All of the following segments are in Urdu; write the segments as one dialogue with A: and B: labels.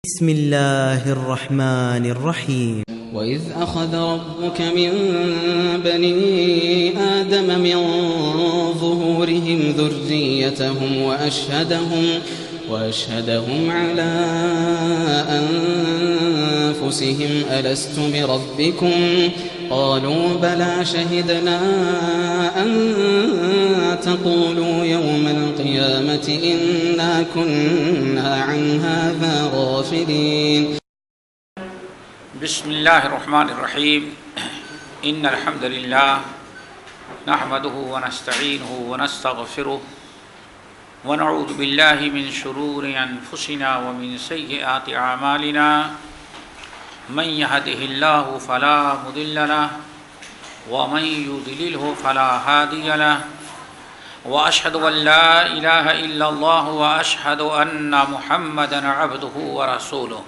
A: بسم الله الرحمن الرحيم.
B: وإذ أخذ ربك من بني آدم من ظهورهم ذريتهم وأشهدهم على أنفسهم ألست بربكم قالوا بلى شهدنا أن تقولوا يوم القيامة إنا كنا عن هذا غافلين.
C: بسم الله الرحمن الرحيم. إن الحمد لله نحمده ونستعينه ونستغفره ونعوذ بالله من شرور أنفسنا ومن سيئات أعمالنا. من يهده الله فلا مضل له ومن يضلله فلا هادي له وأشهد أن لا إله إلا الله وأشهد أن محمدا عبده ورسوله.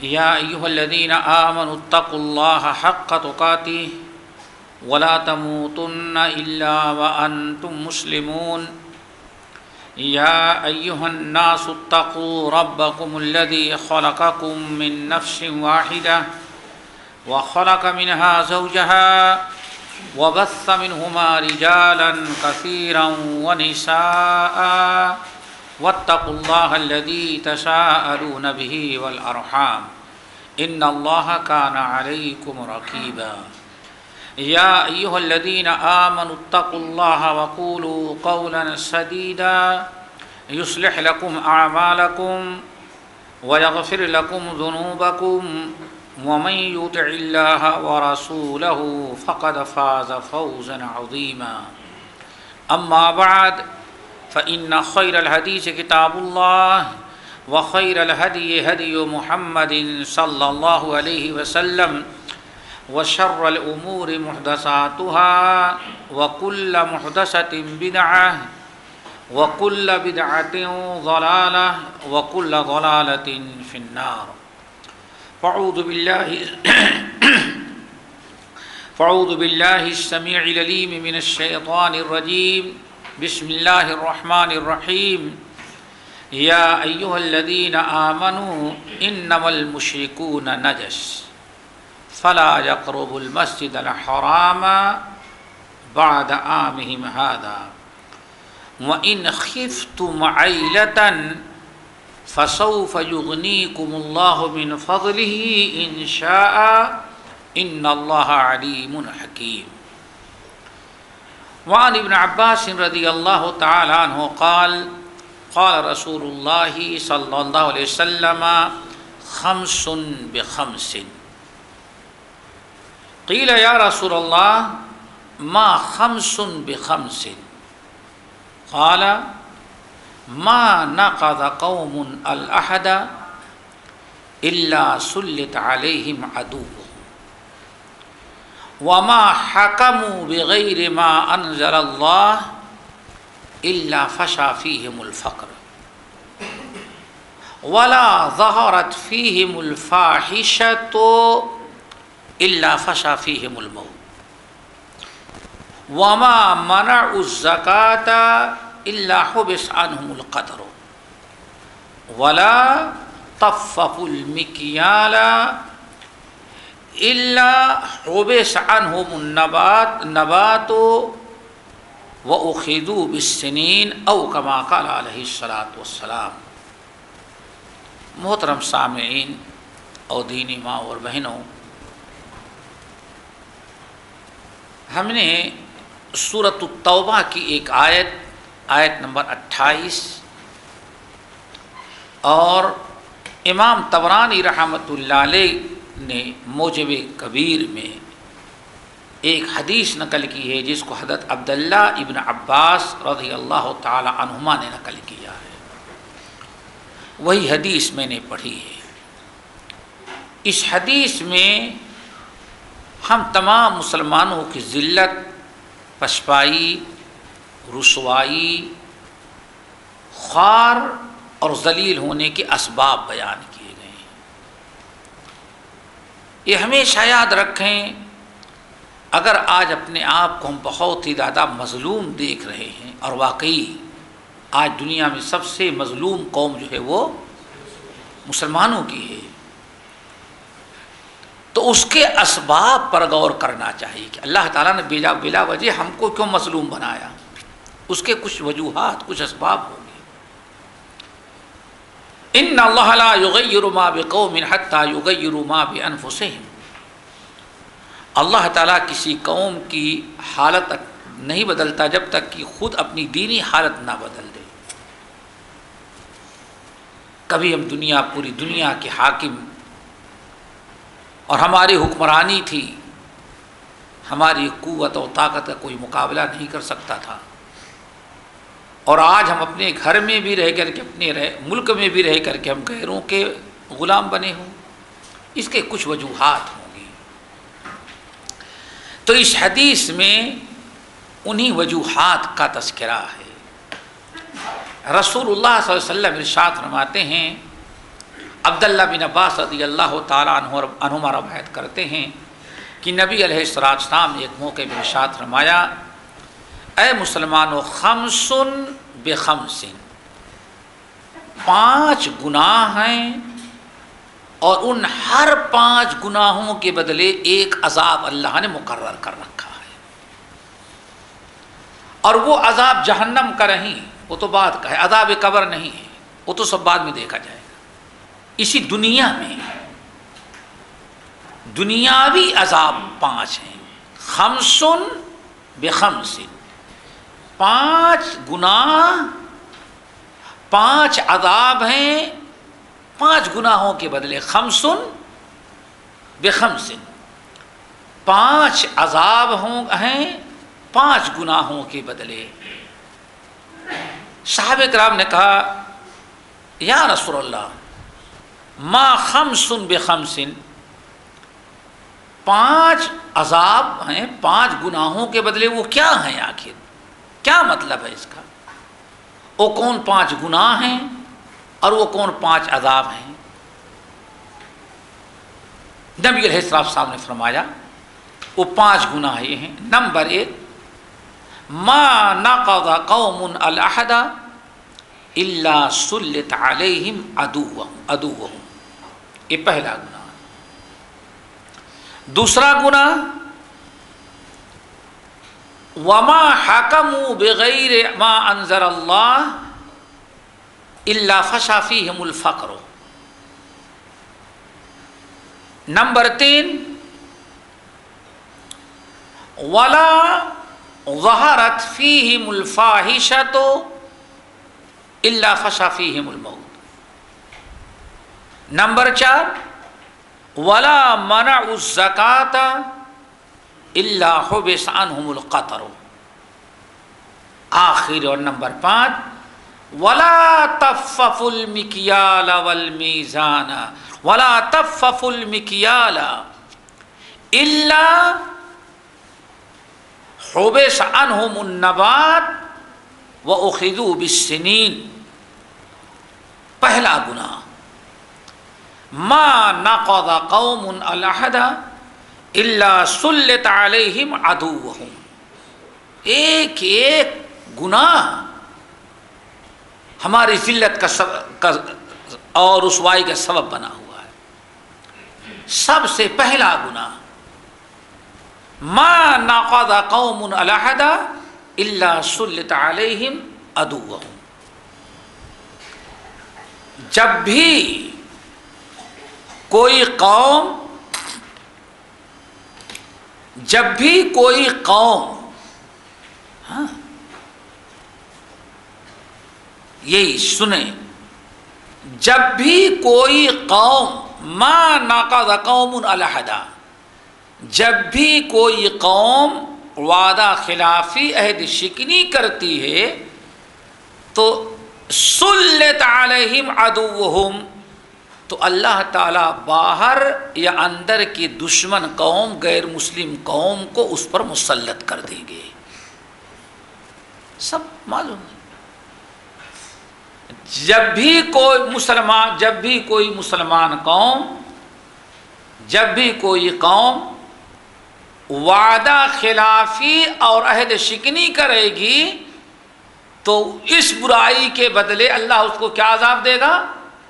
C: يا أيها الذين آمنوا اتقوا الله حق تقاته ولا تموتن إلا وأنتم مسلمون. يا أيها الناس اتقوا ربكم الذي خلقكم من نفس واحدة وخلق منها زوجها وبث منهما رجالا كثيرا ونساء واتقوا الله الذي تساءلون به والأرحام إن الله كان عليكم رقيبا. يا أيها الذين آمنوا اتقوا الله وقولوا قولا سديدا يصلح لكم أعمالكم ويغفر لكم ذنوبكم ومن يطع الله ورسوله فقد فاز فوزا عظيما. أما بعد فإن خير الحديث كتاب الله وخير الهدي هدي محمد صلى الله عليه وسلم وشر الأمور محدثاتها وكل محدثة بدعة وكل بدعة ضلالة وكل ضلالة في النار. فأعوذ بالله السميع العليم من الشيطان الرجيم. بسم الله الرحمن الرحيم. يا أيها الذين آمنوا إنما المشركون نجس فلا يقربوا المسجد الحرام بعد عامهم هذا وإن خفتم عيلة فسوف يغنيكم الله من فضله إن شاء إن الله عليم حكيم. وعن ابن عباس رضي الله تعالى عنه قال قال رسول الله صلى الله عليه وسلم خمس بخمس. قيل يا رسول الله ما خمس بخمس؟ قال ما نقض قوم الأحد إلا سلط عليهم عدوهم وما حكموا بغير ما أنزل الله إلا فشى فيهم الفقر ولا ظهرت فيهم الفاحشة إلا فشى فيهم الموت وما منعوا الزكاة إلا حبس عنهم القدر ولا طففوا المكيال إلا حبس عنهم النبات وأخذوا بالسنين أو كما قال عليه الصلاة والسلام. محترم سامعین اور دینی ماں اور بہنوں، ہم نے سورۃ التوبہ کی ایک آیت نمبر 28 اور امام طبرانی رحمۃ اللہ علیہ نے موجب کبیر میں ایک حدیث نقل کی ہے جس کو حضرت عبداللہ ابن عباس رضی اللہ تعالی عنہما نے نقل کیا ہے. وہی حدیث میں نے پڑھی ہے. اس حدیث میں ہم تمام مسلمانوں کی ذلت، پسپائی، رسوائی، خوار اور ذلیل ہونے کے اسباب بیان کیے گئے ہیں. یہ ہمیشہ یاد رکھیں، اگر آج اپنے آپ کو ہم بہت ہی زیادہ مظلوم دیکھ رہے ہیں، اور واقعی آج دنیا میں سب سے مظلوم قوم جو ہے وہ مسلمانوں کی ہے، تو اس کے اسباب پر غور کرنا چاہیے کہ اللہ تعالیٰ نے بلا وجہ ہم کو کیوں مظلوم بنایا، اس کے کچھ وجوہات، کچھ اسباب ہوں گے۔ ان اللہ لا یغیر ما بقوم حتی یغیروا ما بانفسہم، اللہ تعالیٰ کسی قوم کی حالت نہیں بدلتا جب تک کہ خود اپنی دینی حالت نہ بدل دے۔ کبھی ہم پوری دنیا کے حاکم اور ہماری حکمرانی تھی، ہماری قوت و طاقت کا کوئی مقابلہ نہیں کر سکتا تھا، اور آج ہم اپنے گھر میں بھی رہ کر کے، اپنے ملک میں بھی رہ کر کے ہم غیروں کے غلام بنے ہوں۔ اس کے کچھ وجوہات ہوں گی۔ تو اس حدیث میں انہی وجوہات کا تذکرہ ہے۔ رسول اللہ صلی اللہ علیہ وسلم ارشاد فرماتے ہیں، عبداللہ بن عباس رضی اللہ تعالیٰ عنہما روایت کرتے ہیں کہ نبی علیہ السلام نے ایک موقع میں ارشاد فرمایا، اے مسلمانوں، خمس بخمس، 5 گناہ ہیں اور ان ہر 5 گناہوں کے بدلے ایک عذاب اللہ نے مقرر کر رکھا ہے، اور وہ عذاب جہنم کا نہیں، وہ تو بعد کا ہے، عذاب قبر نہیں ہے، وہ تو سب بعد میں دیکھا جائے گا۔ اسی دنیا میں دنیاوی عذاب 5 ہیں، خمس بخمس، 5 گناہ، 5 عذاب ہیں 5 گناہوں کے بدلے، خمس بخمس، 5 عذاب ہیں 5 گناہوں کے بدلے۔ صحابہ کرام نے کہا، یا رسول اللہ، ما خمس بخمس، 5 عذاب ہیں 5 گناہوں کے بدلے، وہ کیا ہیں آخر، کیا مطلب ہے اس کا؟ وہ کون 5 گناہ ہیں اور وہ کون 5 عذاب ہیں؟ نبی علیہ السلام نے فرمایا وہ 5 گناہ یہ ہیں۔ نمبر 1، ما نقض قوم العہد الا سلط علیہم عدوہم، یہ پہلا گناہ۔ دوسرا گناہ، وما حکموا بغیر ما انزل اللہ الا فشا فیہم الفقر۔ نمبر 3، ولا ظہرت فیہم الفاحشۃ الا فشا فیہم الموت۔ نمبر 4، ولا منعوا الزکاۃ الا حبس عنہم القطر۔ آخر اور نمبر 5، ولا تففوا المکیال والمیزان ولا تففوا المکیال الا حبس عنہم النبات واخذوا بالسنین۔ پہلا گناہ، ما نقض قوم العہد الا سلط علیہم عدوہم۔ ایک ایک گناہ ہماری ذلت کا اور رسوائی کا سبب بنا ہوا ہے۔ سب سے پہلا گناہ، ما نقض قوم العہد الا سلط علیہم عدوہم۔ جب بھی کوئی قوم یہی سنیں، جب بھی کوئی قوم، ما نقض قوم العہد، جب بھی کوئی قوم وعدہ خلافی، عہد شکنی کرتی ہے تو سلط علیہم عدوہم، تو اللہ تعالیٰ باہر یا اندر کی دشمن قوم، غیر مسلم قوم کو اس پر مسلط کر دیں گے۔ سب معلوم ہے۔ جب بھی کوئی مسلمان قوم وعدہ خلافی اور عہد شکنی کرے گی تو اس برائی کے بدلے اللہ اس کو کیا عذاب دے گا؟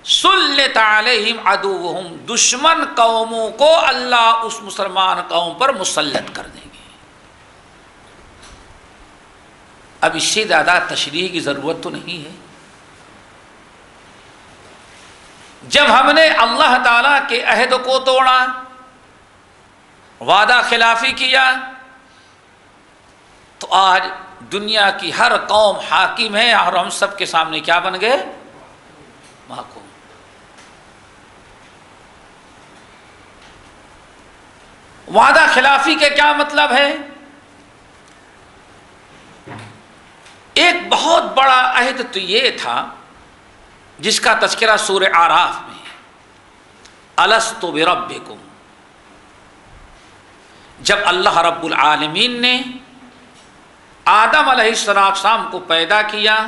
C: سلط علیہم عدوہم، دشمن قوموں کو اللہ اس مسلمان قوم پر مسلط کر دیں گے۔ اب اس سے زیادہ تشریح کی ضرورت تو نہیں ہے۔ جب ہم نے اللہ تعالیٰ کے عہد کو توڑا، وعدہ خلافی کیا، تو آج دنیا کی ہر قوم حاکم ہے اور ہم سب کے سامنے کیا بن گئے؟ محکوم۔ وعدہ خلافی کا کیا مطلب ہے؟ ایک بہت بڑا عہد تو یہ تھا جس کا تذکرہ سورہ اعراف میں ہے، الست بربکم۔ جب اللہ رب العالمین نے آدم علیہ السلام کو پیدا کیا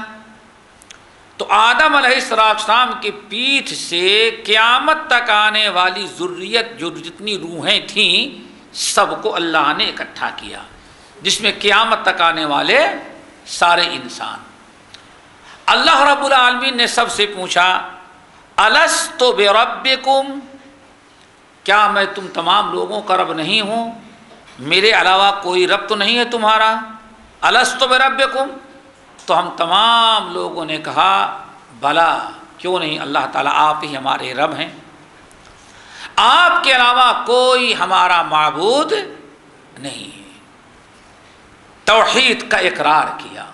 C: تو آدم علیہ السلام کی پیٹھ سے قیامت تک آنے والی ذریت، جو جتنی روحیں تھیں، سب کو اللہ نے اکٹھا کیا، جس میں قیامت تک آنے والے سارے انسان۔ اللہ رب العالمین نے سب سے پوچھا الست بربکم، کیا میں تم تمام لوگوں کا رب نہیں ہوں؟ میرے علاوہ کوئی رب تو نہیں ہے تمہارا؟ الست بربکم؟ تو ہم تمام لوگوں نے کہا بلا، کیوں نہیں، اللہ تعالیٰ آپ ہی ہمارے رب ہیں، آپ کے علاوہ کوئی ہمارا معبود نہیں ہے۔ توحید کا اقرار کیا۔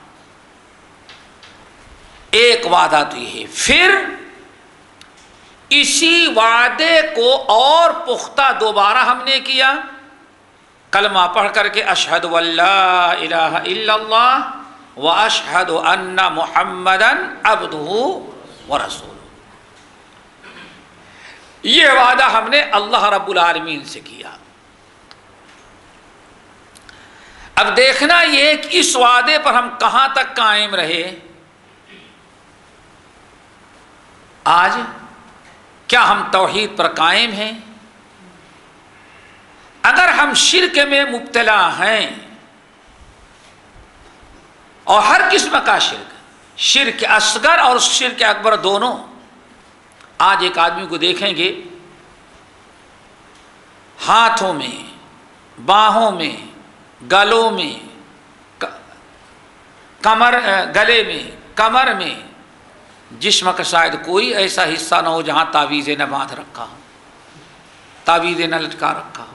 C: ایک وعدہ تو یہ ہے، پھر اسی وعدے کو اور پختہ دوبارہ ہم نے کیا، کلمہ پڑھ کر کے اشہد ان لا الہ الا اللہ واشہد ان محمدا عبدہ ورسولہ۔ یہ وعدہ ہم نے اللہ رب العالمین سے کیا۔ اب دیکھنا یہ کہ اس وعدے پر ہم کہاں تک قائم رہے۔ آج کیا ہم توحید پر قائم ہیں؟ اگر ہم شرک میں مبتلا ہیں، اور ہر قسم کا شرک، شرک اصغر اور شرک اکبر دونوں، آج ایک آدمی کو دیکھیں گے ہاتھوں میں، باہوں میں، گلوں میں، گلے میں، کمر میں، جسم کا شاید کوئی ایسا حصہ نہ ہو جہاں تعویذیں نہ باندھ رکھا ہو، تعویذیں نہ لٹکا رکھا ہو۔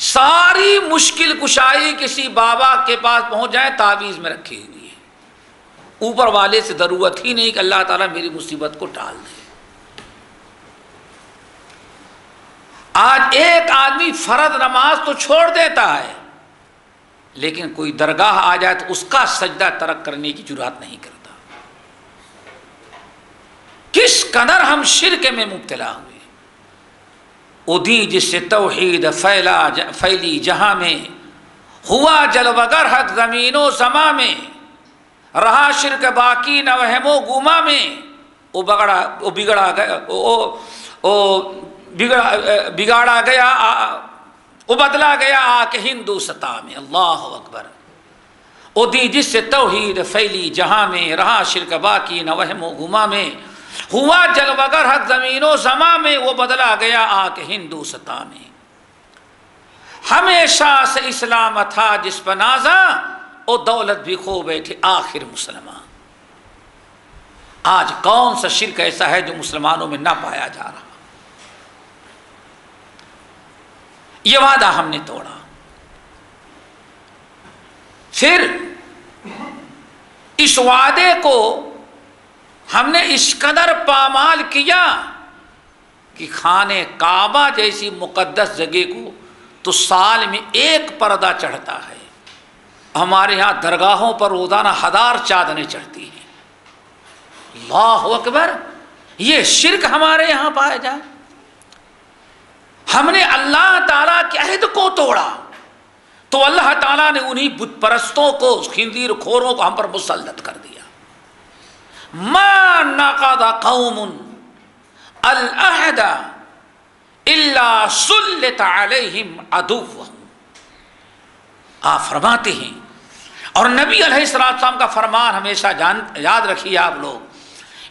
C: ساری مشکل کشائی کسی بابا کے پاس پہنچ جائے، تعویذ میں رکھی ہوئی ہے، اوپر والے سے ضرورت ہی نہیں کہ اللہ تعالیٰ میری مصیبت کو ٹال دے۔ آج ایک آدمی فرض نماز تو چھوڑ دیتا ہے، لیکن کوئی درگاہ آ جائے تو اس کا سجدہ ترک کرنے کی جرات نہیں کرتا۔ کس قدر ہم شرک میں مبتلا ہوئے۔ ادھی جس سے توحید پھیلی جہاں میں، ہوا جلوہ گر حق زمین و سما میں، رہا شرک باقی نہ وہم و گما میں، بگاڑا گیا وہ بدلا گیا آ کے ہندوستا میں۔ اللہ اکبر۔ ادھی جس سے توحید پھیلی جہاں میں، رہا شرک باقی نہ وہم و گما میں، ہوا جلوہ گر حق زمین و سما میں، وہ بدلا گیا آ کے ہندوستا میں۔ ہمیشہ سے اسلام تھا جس پر نازا، او دولت بھی کھو بیٹھے آخر مسلمان۔ آج کون سا شرک ایسا ہے جو مسلمانوں میں نہ پایا جا رہا؟ یہ وعدہ ہم نے توڑا۔ پھر اس وعدے کو ہم نے اس قدر پامال کیا کہ خانہ کعبہ جیسی مقدس جگہ کو تو سال میں ایک پردہ چڑھتا ہے، ہمارے ہاں درگاہوں پر روزانہ 1000 چادریں چڑھتی ہیں۔ اللہ اکبر۔ یہ شرک ہمارے یہاں پایا جائے۔ ہم نے اللہ تعالیٰ کے عہد کو توڑا تو اللہ تعالیٰ نے انہی بت پرستوں کو، خنزیر خوروں کو ہم پر مسلط کر دیا۔ ما نقض قوم العہد الا سلط علیہم عدوہم۔ آپ فرماتے ہیں، اور نبی علیہ السلام کا فرمان ہمیشہ یاد رکھیے آپ لوگ،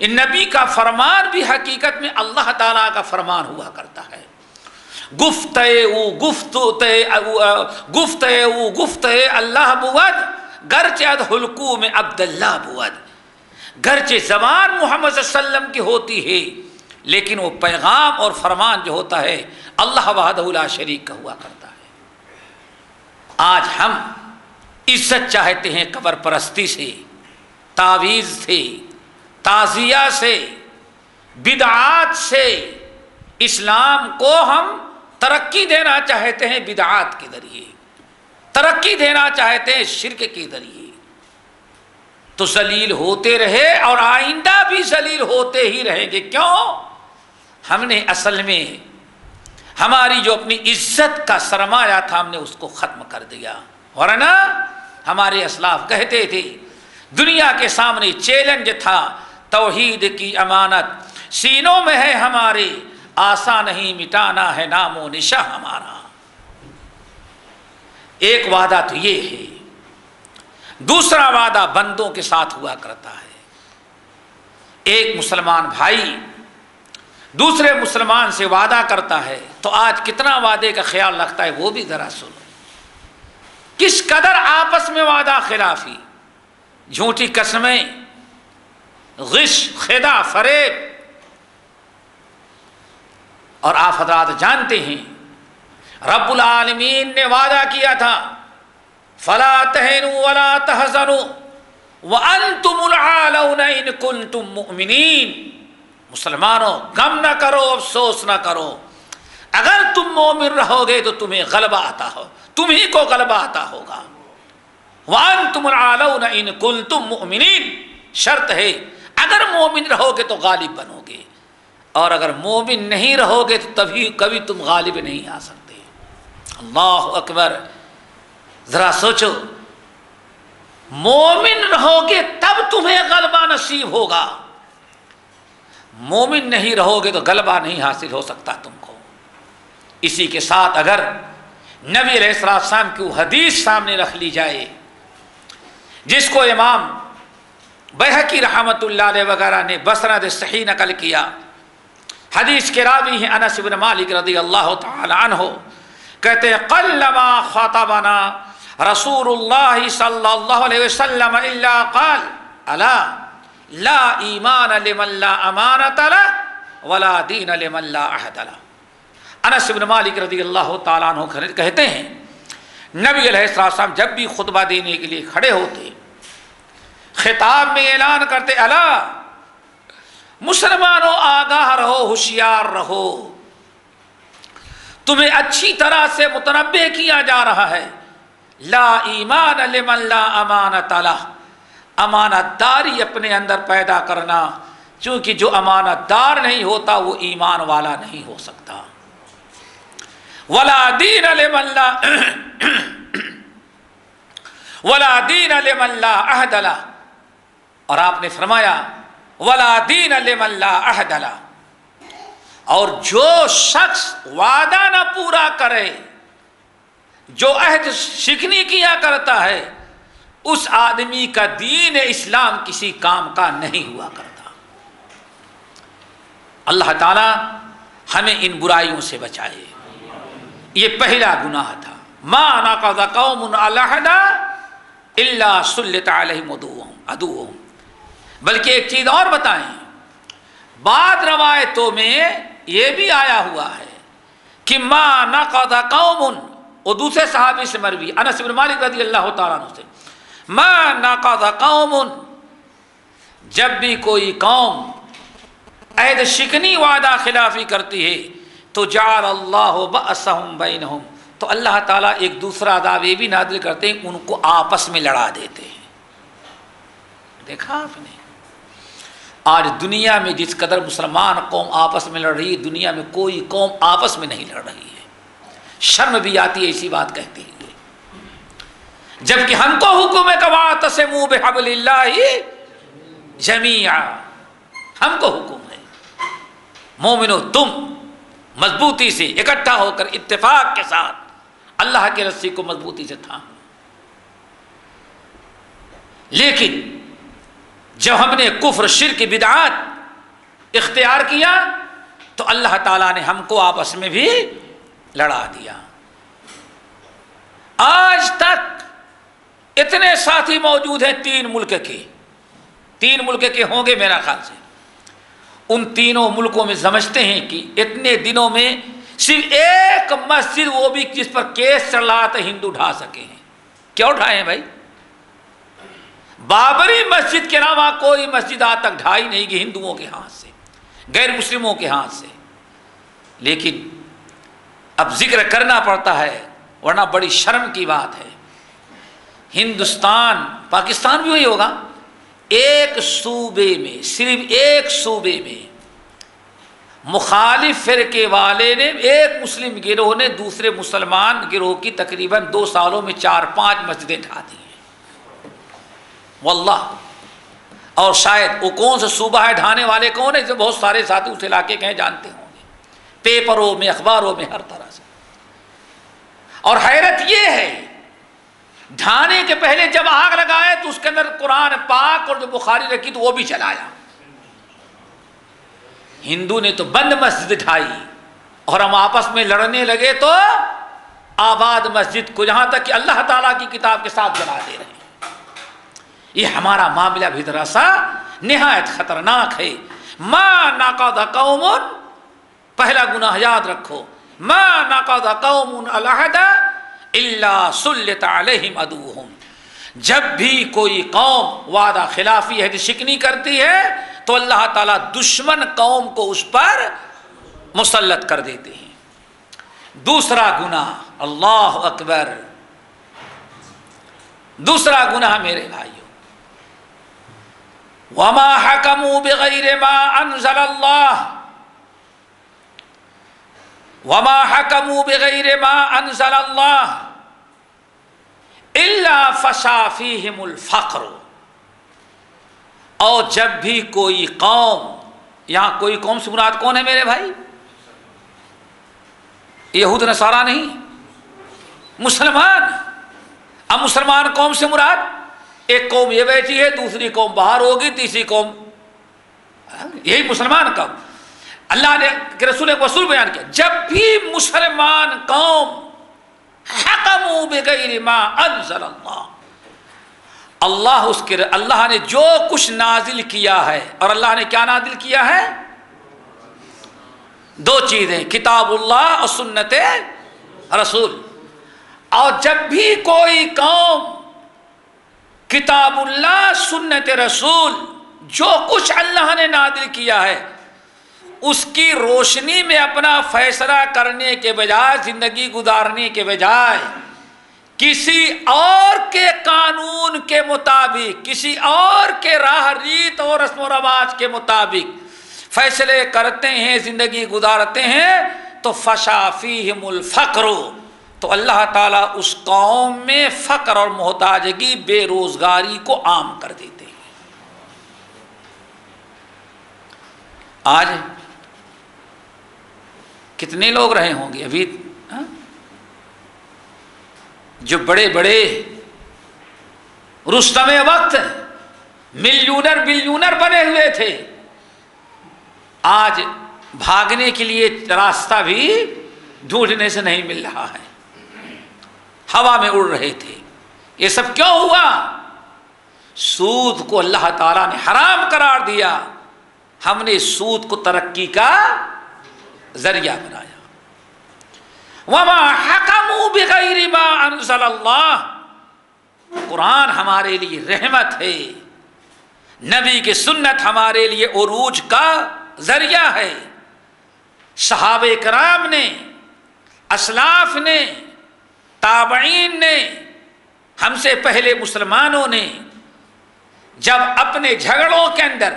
C: ان نبی کا فرمان بھی حقیقت میں اللہ تعالیٰ کا فرمان ہوا کرتا ہے. گفتِ اللہ بود گرچہ حلقوم عبداللہ بود. گرچہ زبان محمد صلی اللہ علیہ وسلم کی ہوتی ہے لیکن وہ پیغام اور فرمان جو ہوتا ہے اللہ وحدہ لا شریک کا ہوا کرتا ہے. آج ہم عزت چاہتے ہیں قبر پرستی سے، تعویذ سے، تعزیہ سے، بدعات سے. اسلام کو ہم ترقی دینا چاہتے ہیں بدعات کے ذریعے، ترقی دینا چاہتے ہیں شرک کے ذریعے. تو ذلیل ہوتے رہے اور آئندہ بھی ذلیل ہوتے ہی رہیں گے. کیوں؟ ہم نے اصل میں ہماری جو اپنی عزت کا سرمایہ تھا ہم نے اس کو ختم کر دیا. ورنہ ہمارے اسلاف کہتے تھے دنیا کے سامنے چیلنج تھا توحید کی امانت سینوں میں ہے ہمارے، آسان نہیں مٹانا ہے نام و نشاں ہمارا. ایک وعدہ تو یہ ہے. دوسرا وعدہ بندوں کے ساتھ ہوا کرتا ہے. ایک مسلمان بھائی دوسرے مسلمان سے وعدہ کرتا ہے تو آج کتنا وعدے کا خیال رکھتا ہے وہ بھی ذرا سنو. کس قدر آپس میں وعدہ خلافی، جھوٹی قسمیں، غش، خدا، فریب. اور آپ حضرات جانتے ہیں رب العالمین نے وعدہ کیا تھا فلا تہنوا ولا تحزنوا وانتم الاعلون ان کنتم مؤمنین. مسلمانوں غم نہ کرو، افسوس نہ کرو، اگر تم مومن رہو گے تو تمہیں غلبہ آتا ہو، تمہیں کو غلبہ آتا ہوگا. وانتم الاعلون ان کنتم مؤمنین. شرط ہے اگر مومن رہو گے تو غالب بنو گے، اور اگر مومن نہیں رہو گے تو کبھی تم غالب نہیں آ سکتے. اللہ اکبر. ذرا سوچو، مومن رہو گے تب تمہیں غلبہ نصیب ہوگا، مومن نہیں رہو گے تو غلبہ نہیں حاصل ہو سکتا تم کو. اسی کے ساتھ اگر نبی علیہ السلام کی حدیث سامنے رکھ لی جائے جس کو امام بیہقی رحمۃ اللہ علیہ وغیرہ نے بسند صحیح نقل کیا. حدیث کے راوی ہیں انس بن مالک رضی اللہ تعالی عنہ، کہتے ہیں قلما خاطبنا رسول اللہ صلی اللہ علیہ وسلم الا قال الا لا ایمان لمن لا امانۃ له ولا دین لمن لا عہد له. انس بن مالک رضی اللہ تعالیٰ عنہ کہتے ہیں نبی علیہ السلام جب بھی خطبہ دینے کے لیے کھڑے ہوتے خطاب میں اعلان کرتے الا مسلمانوں آگاہ رہو، ہوشیار رہو، تمہیں اچھی طرح سے متنبہ کیا جا رہا ہے لا ایمان لمن لا امانۃ له. امانت داری اپنے اندر پیدا کرنا، چونکہ جو امانت دار نہیں ہوتا وہ ایمان والا نہیں ہو سکتا. ولا دین لمن لا ولا دین لمن لا عہد له. اور آپ نے فرمایا ولا دین لمن لا عہد له. اور جو شخص وعدہ نہ پورا کرے، جو عہد شکنی کیا کرتا ہے، اس آدمی کا دین اسلام کسی کام کا نہیں ہوا کرتا. اللہ تعالی ہمیں ان برائیوں سے بچائے. یہ پہلا گناہ تھا. ما نقض قوم العہد الا سلط علیہم عدوہم. بلکہ ایک چیز اور بتائیں، بعض روایتوں میں یہ بھی آیا ہوا ہے کہ ما نقض قوم، اور دوسرے صحابی سے مروی انس بن مالک رضی اللہ تعالیٰ عنہ سے، ما نقض قوم، جب بھی کوئی قوم عہد شکنی وعدہ خلافی کرتی ہے تو جعل اللہ بأسہم بینہم، تو اللہ تعالیٰ ایک دوسرا عذاب یہ بھی نازل کرتے ہیں، ان کو آپس میں لڑا دیتے ہیں. دیکھا آپ نے آج دنیا میں جس قدر مسلمان قوم آپس میں لڑ رہی ہے، دنیا میں کوئی قوم آپس میں نہیں لڑ رہی ہے. شرم بھی آتی ہے ایسی بات کہتے ہیں. جبکہ ہم کو حکم ہے کہ واعتصموا بحبل اللہ جمیعا، ہم کو حکم ہے مومنو تم مضبوطی سے اکٹھا ہو کر اتفاق کے ساتھ اللہ کے رسی کو مضبوطی سے تھام. لیکن جب ہم نے کفر، شرک، بدعات اختیار کیا تو اللہ تعالیٰ نے ہم کو آپس میں بھی لڑا دیا۔ آج تک اتنے ساتھی موجود ہیں تین ملک کے ہوں گے میرا خیال سے، ان تینوں ملکوں میں سمجھتے ہیں کہ اتنے دنوں میں صرف ایک مسجد، وہ بھی جس پر کیس چل رہا تھا، ہندو ڈھا سکے ہیں۔ کیا اٹھائے ہیں بھائی؟ بابری مسجد کے علاوہ کوئی مسجد آج تک ڈھائی نہیں گئی ہندوؤں کے ہاتھ سے، غیر مسلموں کے ہاتھ سے۔ لیکن اب ذکر کرنا پڑتا ہے ورنہ بڑی شرم کی بات ہے، ہندوستان، پاکستان بھی وہی ہوگا، ایک صوبے میں، صرف ایک صوبے میں مخالف فرقے والے نے، ایک مسلم گروہ نے دوسرے مسلمان گروہ کی تقریباً 2 سالوں میں 4-5 مسجدیں ڈھا دی ہیں واللہ۔ اور شاید وہ کون سا صوبہ ہے، ڈھانے والے کون ہیں، جو بہت سارے ساتھی اس علاقے کے ہیں جانتے ہوں گے، پیپروں میں، اخباروں میں، ہر طرح سے۔ اور حیرت یہ ہے، ڈھانے کے پہلے جب آگ لگائے تو اس کے اندر قرآن پاک اور جو بخاری رکھی تو وہ بھی چلایا۔ ہندو نے تو بند مسجد ڈھائی اور ہم آپس میں لڑنے لگے تو آباد مسجد کو، یہاں تک کہ اللہ تعالیٰ کی کتاب کے ساتھ جلا دے رہے ہیں۔ یہ ہمارا معاملہ بھی ذرا سا نہایت خطرناک ہے۔ ما نقض قوم، پہلا گناہ یاد رکھو، ما نقض قوم العہد الا سلط علیہم عدوہم، جب بھی کوئی قوم وعدہ خلافی عہد شکنی کرتی ہے تو اللہ تعالیٰ دشمن قوم کو اس پر مسلط کر دیتے ہیں۔ دوسرا گناہ، اللہ اکبر، دوسرا گناہ میرے بھائیو، وما حکموا بغیر ما انزل اللہ، وما حکموا بغیر ما انزل اللہ الا فشا فیہم الفقر، اور جب بھی کوئی قوم، یہاں کوئی قوم سے مراد کون ہے میرے بھائی؟ یہود نصارہ نہیں، مسلمان۔ اب مسلمان قوم سے مراد ایک قوم یہ بیٹھی ہے، دوسری قوم باہر ہوگی، تیسری قوم، یہی مسلمان قوم۔ اللہ نے کہ رسول ایک اصول بیان کیا، جب بھی مسلمان قوم حکموا بغیر ما انزل اللہ، اللہ نے جو کچھ نازل کیا ہے، اور اللہ نے کیا نازل کیا ہے؟ 2 چیزیں، کتاب اللہ اور سنت رسول۔ اور جب بھی کوئی قوم کتاب اللہ، سنت رسول، جو کچھ اللہ نے نازل کیا ہے اس کی روشنی میں اپنا فیصلہ کرنے کے بجائے، زندگی گزارنے کے بجائے کسی اور کے قانون کے مطابق، کسی اور کے راہ ریت اور رسم و رواج کے مطابق فیصلے کرتے ہیں، زندگی گزارتے ہیں، تو فشا فیہم الفقر، تو اللہ تعالیٰ اس قوم میں فقر اور محتاجگی، بے روزگاری کو عام کر دیتے ہیں۔ آج کتنے لوگ رہے ہوں گے ابھی جو بڑے بڑے رستم وقت بلیونر بنے ہوئے تھے، آج بھاگنے کے لیے راستہ بھی ڈھونڈنے سے نہیں مل رہا ہے، ہوا میں اڑ رہے تھے۔ یہ سب کیوں ہوا؟ سود کو اللہ تعالیٰ نے حرام قرار دیا، ہم نے سود کو ترقی کا ذریعہ بنایا۔ وما حکموا بغیر ما انزل اللہ، قرآن ہمارے لیے رحمت ہے، نبی کی سنت ہمارے لیے عروج کا ذریعہ ہے۔ صحابہ کرام نے، اسلاف نے، تابعین نے، ہم سے پہلے مسلمانوں نے جب اپنے جھگڑوں کے اندر،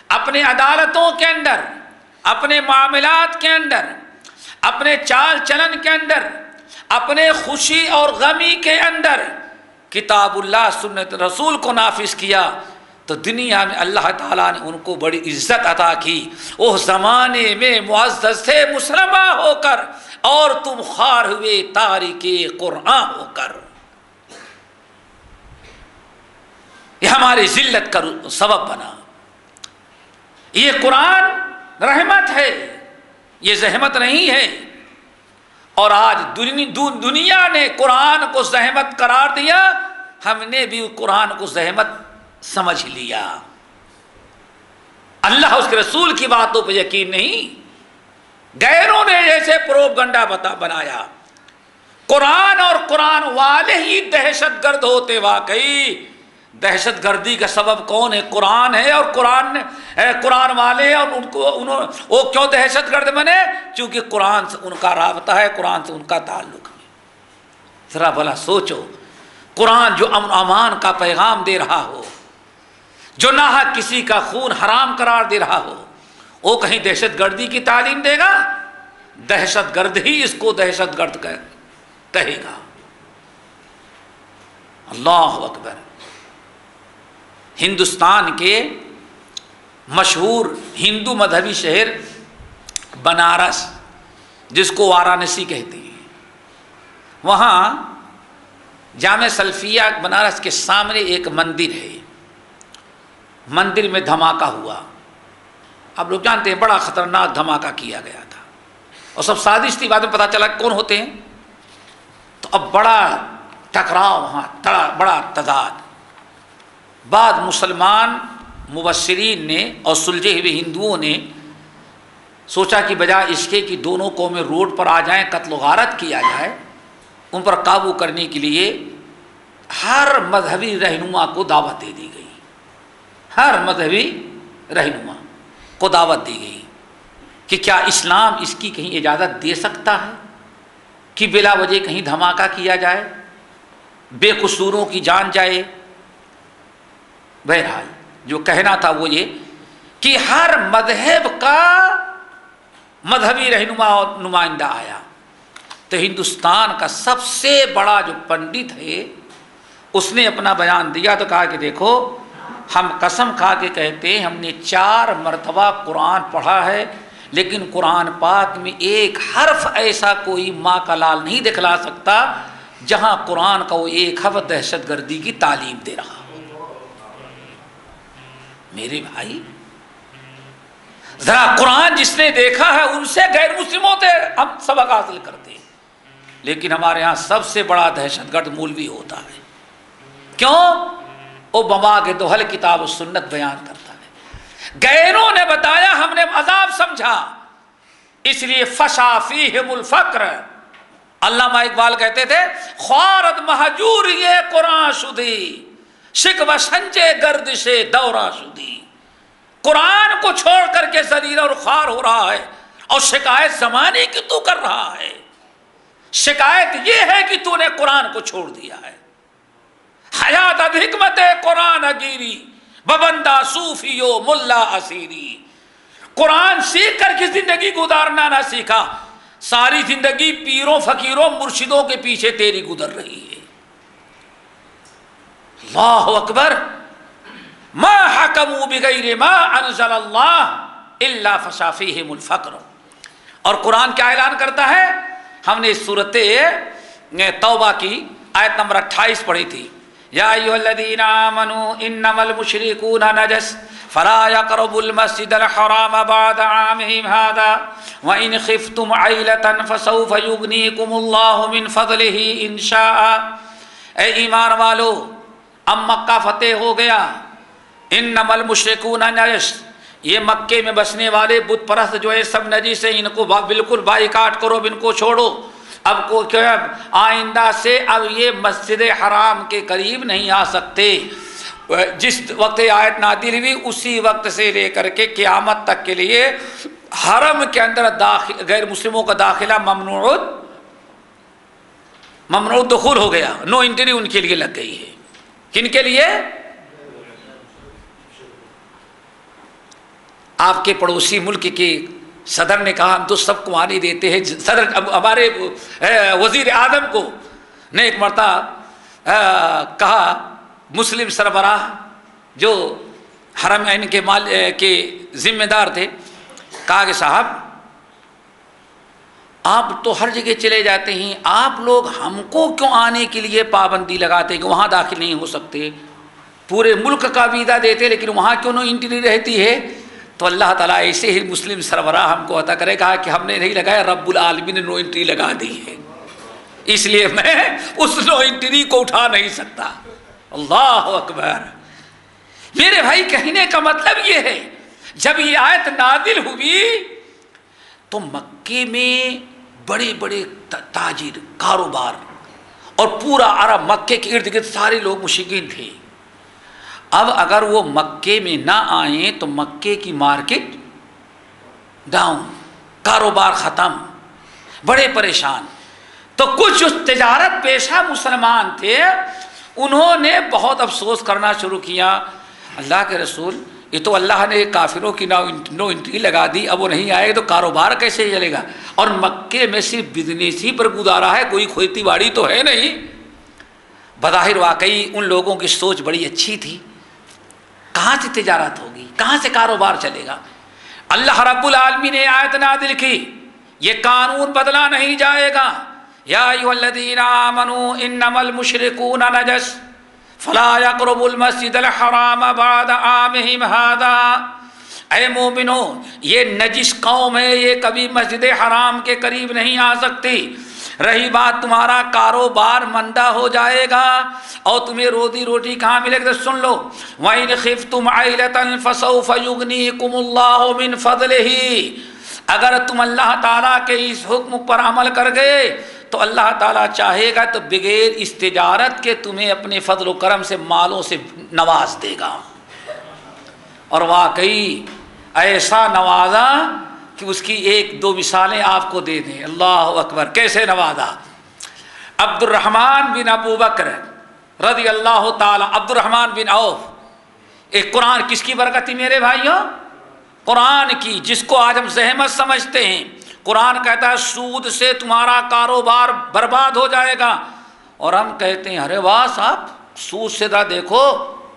C: اپنے عدالتوں کے اندر، اپنے معاملات کے اندر، اپنے چال چلن کے اندر، اپنے خوشی اور غمی کے اندر کتاب اللہ سنت رسول کو نافذ کیا تو دنیا میں اللہ تعالیٰ نے ان کو بڑی عزت عطا کی۔ وہ زمانے میں معزز تھے مسلمہ ہو کر، اور تم خوار ہوئے تارک قرآن ہو کر۔ یہ ہماری ذلت کا سبب بنا، یہ قرآن رحمت ہے، یہ زحمت نہیں ہے۔ اور آج دنیا نے قرآن کو زحمت قرار دیا، ہم نے بھی قرآن کو زحمت سمجھ لیا۔ اللہ اس کے رسول کی باتوں پہ یقین نہیں، غیروں نے جیسے پروپگنڈا بنایا۔ قرآن اور قرآن والے ہی دہشت گرد ہوتے، واقعی دہشت گردی کا سبب کون ہے؟ قرآن ہے، اور قرآن والے، اور وہ کیوں دہشت گرد بنے؟ چونکہ قرآن سے ان کا رابطہ ہے، قرآن سے ان کا تعلق ہے۔ ذرا بھلا سوچو، قرآن جو امن امان کا پیغام دے رہا ہو، جو ناحق کسی کا خون حرام قرار دے رہا ہو، وہ کہیں دہشت گردی کی تعلیم دے گا؟ دہشت گرد ہی اس کو دہشت گرد کہے گا۔ اللہ اکبر۔ ہندوستان کے مشہور ہندو مذہبی شہر بنارس، جس کو وارانسی کہتے ہیں، وہاں جامع سلفیہ بنارس کے سامنے ایک مندر ہے، مندر میں دھماکہ ہوا۔ آپ لوگ جانتے ہیں بڑا خطرناک دھماکہ کیا گیا تھا، اور سب سازش تھی، بعد میں پتہ چلا کون ہوتے ہیں۔ تو اب بڑا ٹکراؤ وہاں، بڑا تضاد۔ بعد مسلمان مبشرین نے اور سلجھے ہوئے ہندوؤں نے سوچا کہ بجائے اس کے کہ دونوں قومیں روڈ پر آ جائیں، قتل و غارت کیا جائے، ان پر قابو کرنے کے لیے ہر مذہبی رہنما کو دعوت دے دی گئی، ہر مذہبی رہنما کو دعوت دی گئی کہ کیا اسلام اس کی کہیں اجازت دے سکتا ہے کہ بلا وجہ کہیں دھماکہ کیا جائے، بے قصوروں کی جان جائے۔ بہرحال جو کہنا تھا وہ یہ کہ ہر مذہب کا مذہبی رہنما اور نمائندہ آیا، تو ہندوستان کا سب سے بڑا جو پنڈت ہے اس نے اپنا بیان دیا، تو کہا کہ دیکھو، ہم قسم کھا کے کہتے ہیں ہم نے 4 مرتبہ قرآن پڑھا ہے، لیکن قرآن پاک میں ایک حرف ایسا کوئی ماں کا لال نہیں دکھلا سکتا جہاں قرآن کا وہ ایک حرف دہشت گردی کی تعلیم دے رہا۔ میرے بھائی، ذرا قرآن جس نے دیکھا ہے ان سے غیر مسلموں سے ہم سبق حاصل کرتے ہیں، لیکن ہمارے ہاں سب سے بڑا دہشت گرد مولوی ہوتا ہے۔ کیوں؟ وہ بما کے دوحل کتاب و سنت بیان کرتا ہے، غیروں نے بتایا، ہم نے عذاب سمجھا، اس لیے فشا فیہم الفقر۔ علامہ اقبال کہتے تھے، خوارد مہجور یہ قرآن شدی، شکوہ سنجے گردش دورہ شدی۔ قرآن کو چھوڑ کر کے ذلیل اور خوار ہو رہا ہے، اور شکایت زمانے کی تو کر رہا ہے، شکایت یہ ہے کہ تو نے قرآن کو چھوڑ دیا ہے۔ حیات حکمت قرآن گیری ببندہ صوفیو ملا اسیری۔ قرآن سیکھ کر کی زندگی گزارنا نہ سیکھا، ساری زندگی پیروں فقیروں مرشدوں کے پیچھے تیری گزر رہی ہے۔ اللہ اکبر۔ ما حکموا بغیر ما انزل اللہ الا فشا فیہم الفقر۔ اور قرآن کیا اعلان کرتا ہے؟ ہم نے سورۃ توبہ کی آیت نمبر 28 پڑھی تھی، یا ایھا الذین آمنوا انما المشرکون نجس فلا يقربوا المسجد الحرام بعد عامهم هذا وان خفتم عیلة فسوف یغنیکم اللہ من فضلہ ان شاء۔ اے ایمان والو، اب مکہ فتح ہو گیا، انما المشرکون نجس، یہ مکے میں بسنے والے بت پرست جو ہے سب نجس ہیں، ان کو بالکل بائیکاٹ کرو، ان کو چھوڑو۔ اب کو آئندہ سے اب یہ مسجد حرام کے قریب نہیں آ سکتے۔ جس وقت آیت نازل ہوئی اسی وقت سے لے کر کے قیامت تک کے لیے حرم کے اندر غیر مسلموں کا داخلہ ممنوع دخول ہو گیا، نو انٹری ان کے لیے لگ گئی ہے۔ کن کے لیے؟ آپ کے پڑوسی ملک کے صدر نے کہا ہم تو سب کو آنے دیتے ہیں، صدر ہمارے وزیر اعظم کو نے ایک مرتبہ کہا، مسلم سربراہ جو حرمین کے ذمہ دار تھے، کہا کہ صاحب آپ تو ہر جگہ چلے جاتے ہیں، آپ لوگ ہم کو کیوں آنے کے لیے پابندی لگاتے ہیں کہ وہاں داخل نہیں ہو سکتے؟ پورے ملک کا ویزا دیتے لیکن وہاں کیوں نو انٹری رہتی ہے؟ تو اللہ تعالیٰ ایسے ہی مسلم سربراہ ہم کو عطا کرے گا کہ ہم نے نہیں لگایا، رب العالمین نے نو انٹری لگا دی ہے، اس لیے میں اس نو انٹری کو اٹھا نہیں سکتا۔ اللہ اکبر۔ میرے بھائی کہنے کا مطلب یہ ہے جب یہ آیت نازل ہوئی تو مکے میں بڑے بڑے تاجر، کاروبار اور پورا عرب، مکے کے ارد گرد سارے لوگ مشرکین تھے۔ اب اگر وہ مکے میں نہ آئیں تو مکے کی مارکیٹ ڈاؤن، کاروبار ختم، بڑے پریشان۔ تو کچھ جو تجارت پیشہ مسلمان تھے انہوں نے بہت افسوس کرنا شروع کیا، اللہ کے رسول یہ تو اللہ نے کافروں کی نو انٹری لگا دی، اب وہ نہیں آئے تو کاروبار کیسے چلے گا؟ اور مکے میں صرف بزنس ہی پر گزارا ہے، کوئی کھیتی باڑی تو ہے نہیں۔ بظاہر واقعی ان لوگوں کی سوچ بڑی اچھی تھی، کہاں سے تجارت ہوگی، کہاں سے کاروبار چلے گا؟ اللہ رب العالمین نے آیت نازل کی، یہ قانون بدلا نہیں جائے گا۔ یا ایھا الذین آمنوا انما المشرکون نجس فلا يقربوا المسجد الحرام بعد عامهم هذا۔ اے مومنو، یہ نجس قوم ہے، یہ کبھی مسجد حرام کے قریب نہیں آ سکتی۔ رہی بات تمہارا کاروبار مندہ ہو جائے گا اور تمہیں روٹی کہاں ملے گی تو سن لو، وَإِنْ خِفْتُمْ عَيْلَةً فَسَوْفَ يُغْنِيكُمُ اللَّهُ مِنْ فَضْلِهِ۔ اگر تم اللہ تعالیٰ کے اس حکم پر عمل کر گئے تو اللہ تعالیٰ چاہے گا تو بغیر اس تجارت کے تمہیں اپنے فضل و کرم سے مالوں سے نواز دے گا۔ اور واقعی ایسا نوازا کہ اس کی ایک دو مثالیں آپ کو دے دیں۔ اللہ اکبر، کیسے نوازا؟ عبد الرحمن بن ابو بکر رضی اللہ تعالی، عبد الرحمن بن عوف، ایک قرآن کس کی برکت تھی میرے بھائیوں؟ قرآن کی، جس کو آج ہم زحمت سمجھتے ہیں۔ قرآن کہتا ہے سود سے تمہارا کاروبار برباد ہو جائے گا، اور ہم کہتے ہیں ارے واہ صاحب، سود سے ذرا دیکھو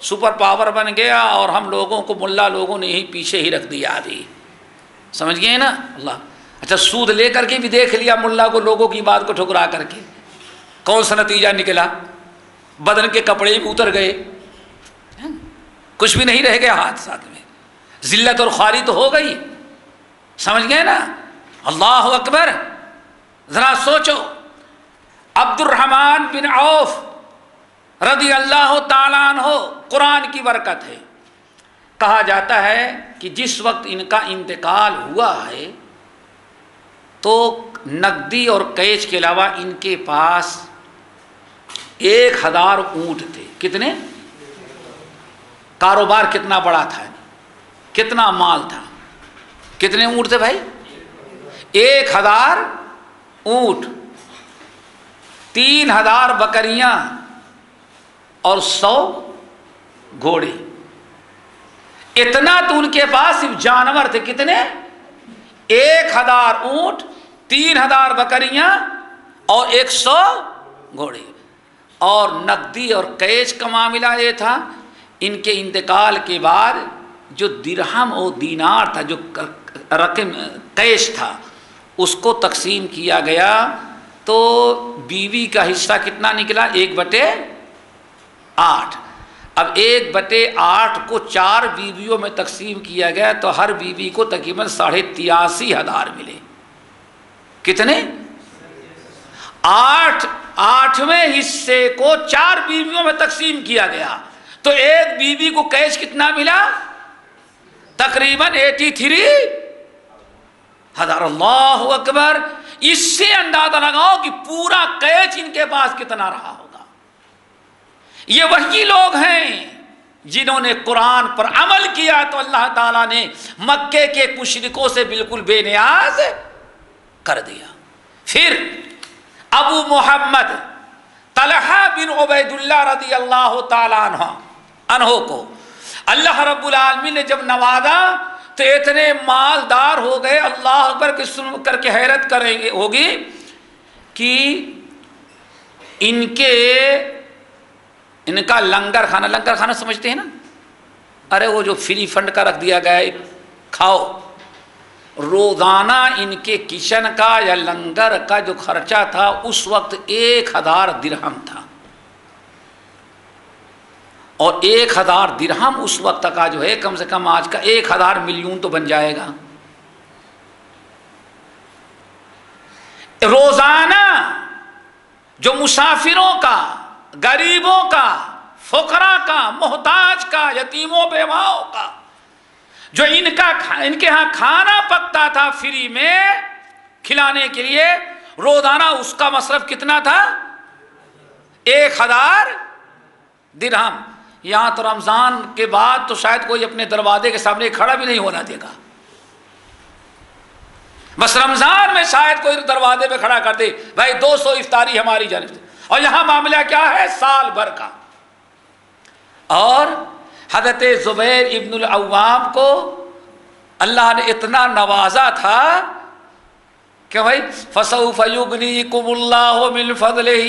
C: سپر پاور بن گیا، اور ہم لوگوں کو ملا لوگوں نے یہیں پیچھے ہی رکھ دیا ابھی، سمجھ گئے نا؟ اللہ اچھا، سود لے کر کے بھی دیکھ لیا ملا کو، لوگوں کی بات کو ٹھکرا کر کے کون سا نتیجہ نکلا؟ بدن کے کپڑے بھی اتر گئے، کچھ بھی نہیں رہ گیا ہاتھ ساتھ میں، ذلت اور خواری تو ہو گئی، سمجھ گئے نا؟ اللہ اکبر۔ ذرا سوچو، عبد الرحمن بن عوف رضی اللہ تعالیٰ عنہ، قرآن کی برکت ہے۔ کہا جاتا ہے کہ جس وقت ان کا انتقال ہوا ہے تو نقدی اور کیش کے علاوہ ان کے پاس 1000 اونٹ تھے۔ کتنے؟ کاروبار کتنا بڑا تھا، کتنا مال تھا، کتنے اونٹ تھے بھائی؟ 1000 اونٹ، 3000 بکریاں اور 100 گھوڑے۔ اتنا تو ان کے پاس صرف جانور تھے، کتنے؟ 1000 اونٹ، 3000 بکریاں اور 100 گھوڑے۔ اور نقدی اور کیش کا معاملہ یہ تھا، ان کے انتقال کے بعد جو درہم اور دینار تھا، جو رقم کیش تھا، اس کو تقسیم کیا گیا تو بیوی کا حصہ کتنا نکلا؟ 1/8۔ اب 1/8 کو 4 بیویوں میں تقسیم کیا گیا تو ہر بیوی کو تقریباً 83,500 ملے۔ کتنے؟ 8ویں حصے کو 4 بیویوں میں تقسیم کیا گیا تو ایک بیوی کو کیش کتنا ملا؟ تقریباً 83,000۔ اللہ اکبر۔ اس سے اندازہ لگاؤ کہ پورا کیش ان کے پاس کتنا رہا ہوگا۔ یہ وہی لوگ ہیں جنہوں نے قرآن پر عمل کیا تو اللہ تعالیٰ نے مکے کے مشرکوں سے بالکل بے نیاز کر دیا۔ پھر ابو محمد طلحہ بن عبید اللہ رضی اللہ تعالیٰ عنہ کو اللہ رب العالمین نے جب نوازا تو اتنے مالدار ہو گئے، اللہ اکبر کے سن کر کے حیرت کریں گے ہوگی کہ ان کا لنگر کھانا سمجھتے ہیں نا؟ ارے وہ جو فری فنڈ کا رکھ دیا گیا ہے کھاؤ، روزانہ ان کے کچن کا یا لنگر کا جو خرچہ تھا اس وقت 1000 درہم تھا۔ اور 1000 درہم اس وقت کا جو ہے کم سے کم آج کا 1000 ملین تو بن جائے گا۔ روزانہ جو مسافروں کا، غریبوں کا، فقراء کا، محتاج کا، یتیموں بیواؤں کا، جو ان کے ہاں کھانا پکتا تھا فری میں کھلانے کے لیے، روزانہ اس کا مصرف کتنا تھا؟ 1000 درہم۔ یہاں تو رمضان کے بعد تو شاید کوئی اپنے دروازے کے سامنے کھڑا بھی نہیں ہونا دے گا، بس رمضان میں شاید کوئی دروازے پہ کھڑا کر دے، بھائی 200 افطاری ہماری جانب سے۔ اور یہاں معاملہ کیا ہے؟ سال بھر کا۔ اور حضرت زبیر ابن العوام کو اللہ نے اتنا نوازا تھا کہ بھائی فَسَوْفَ يُغْنِيكُمُ اللَّهُ مِنْ فَضْلِهِ،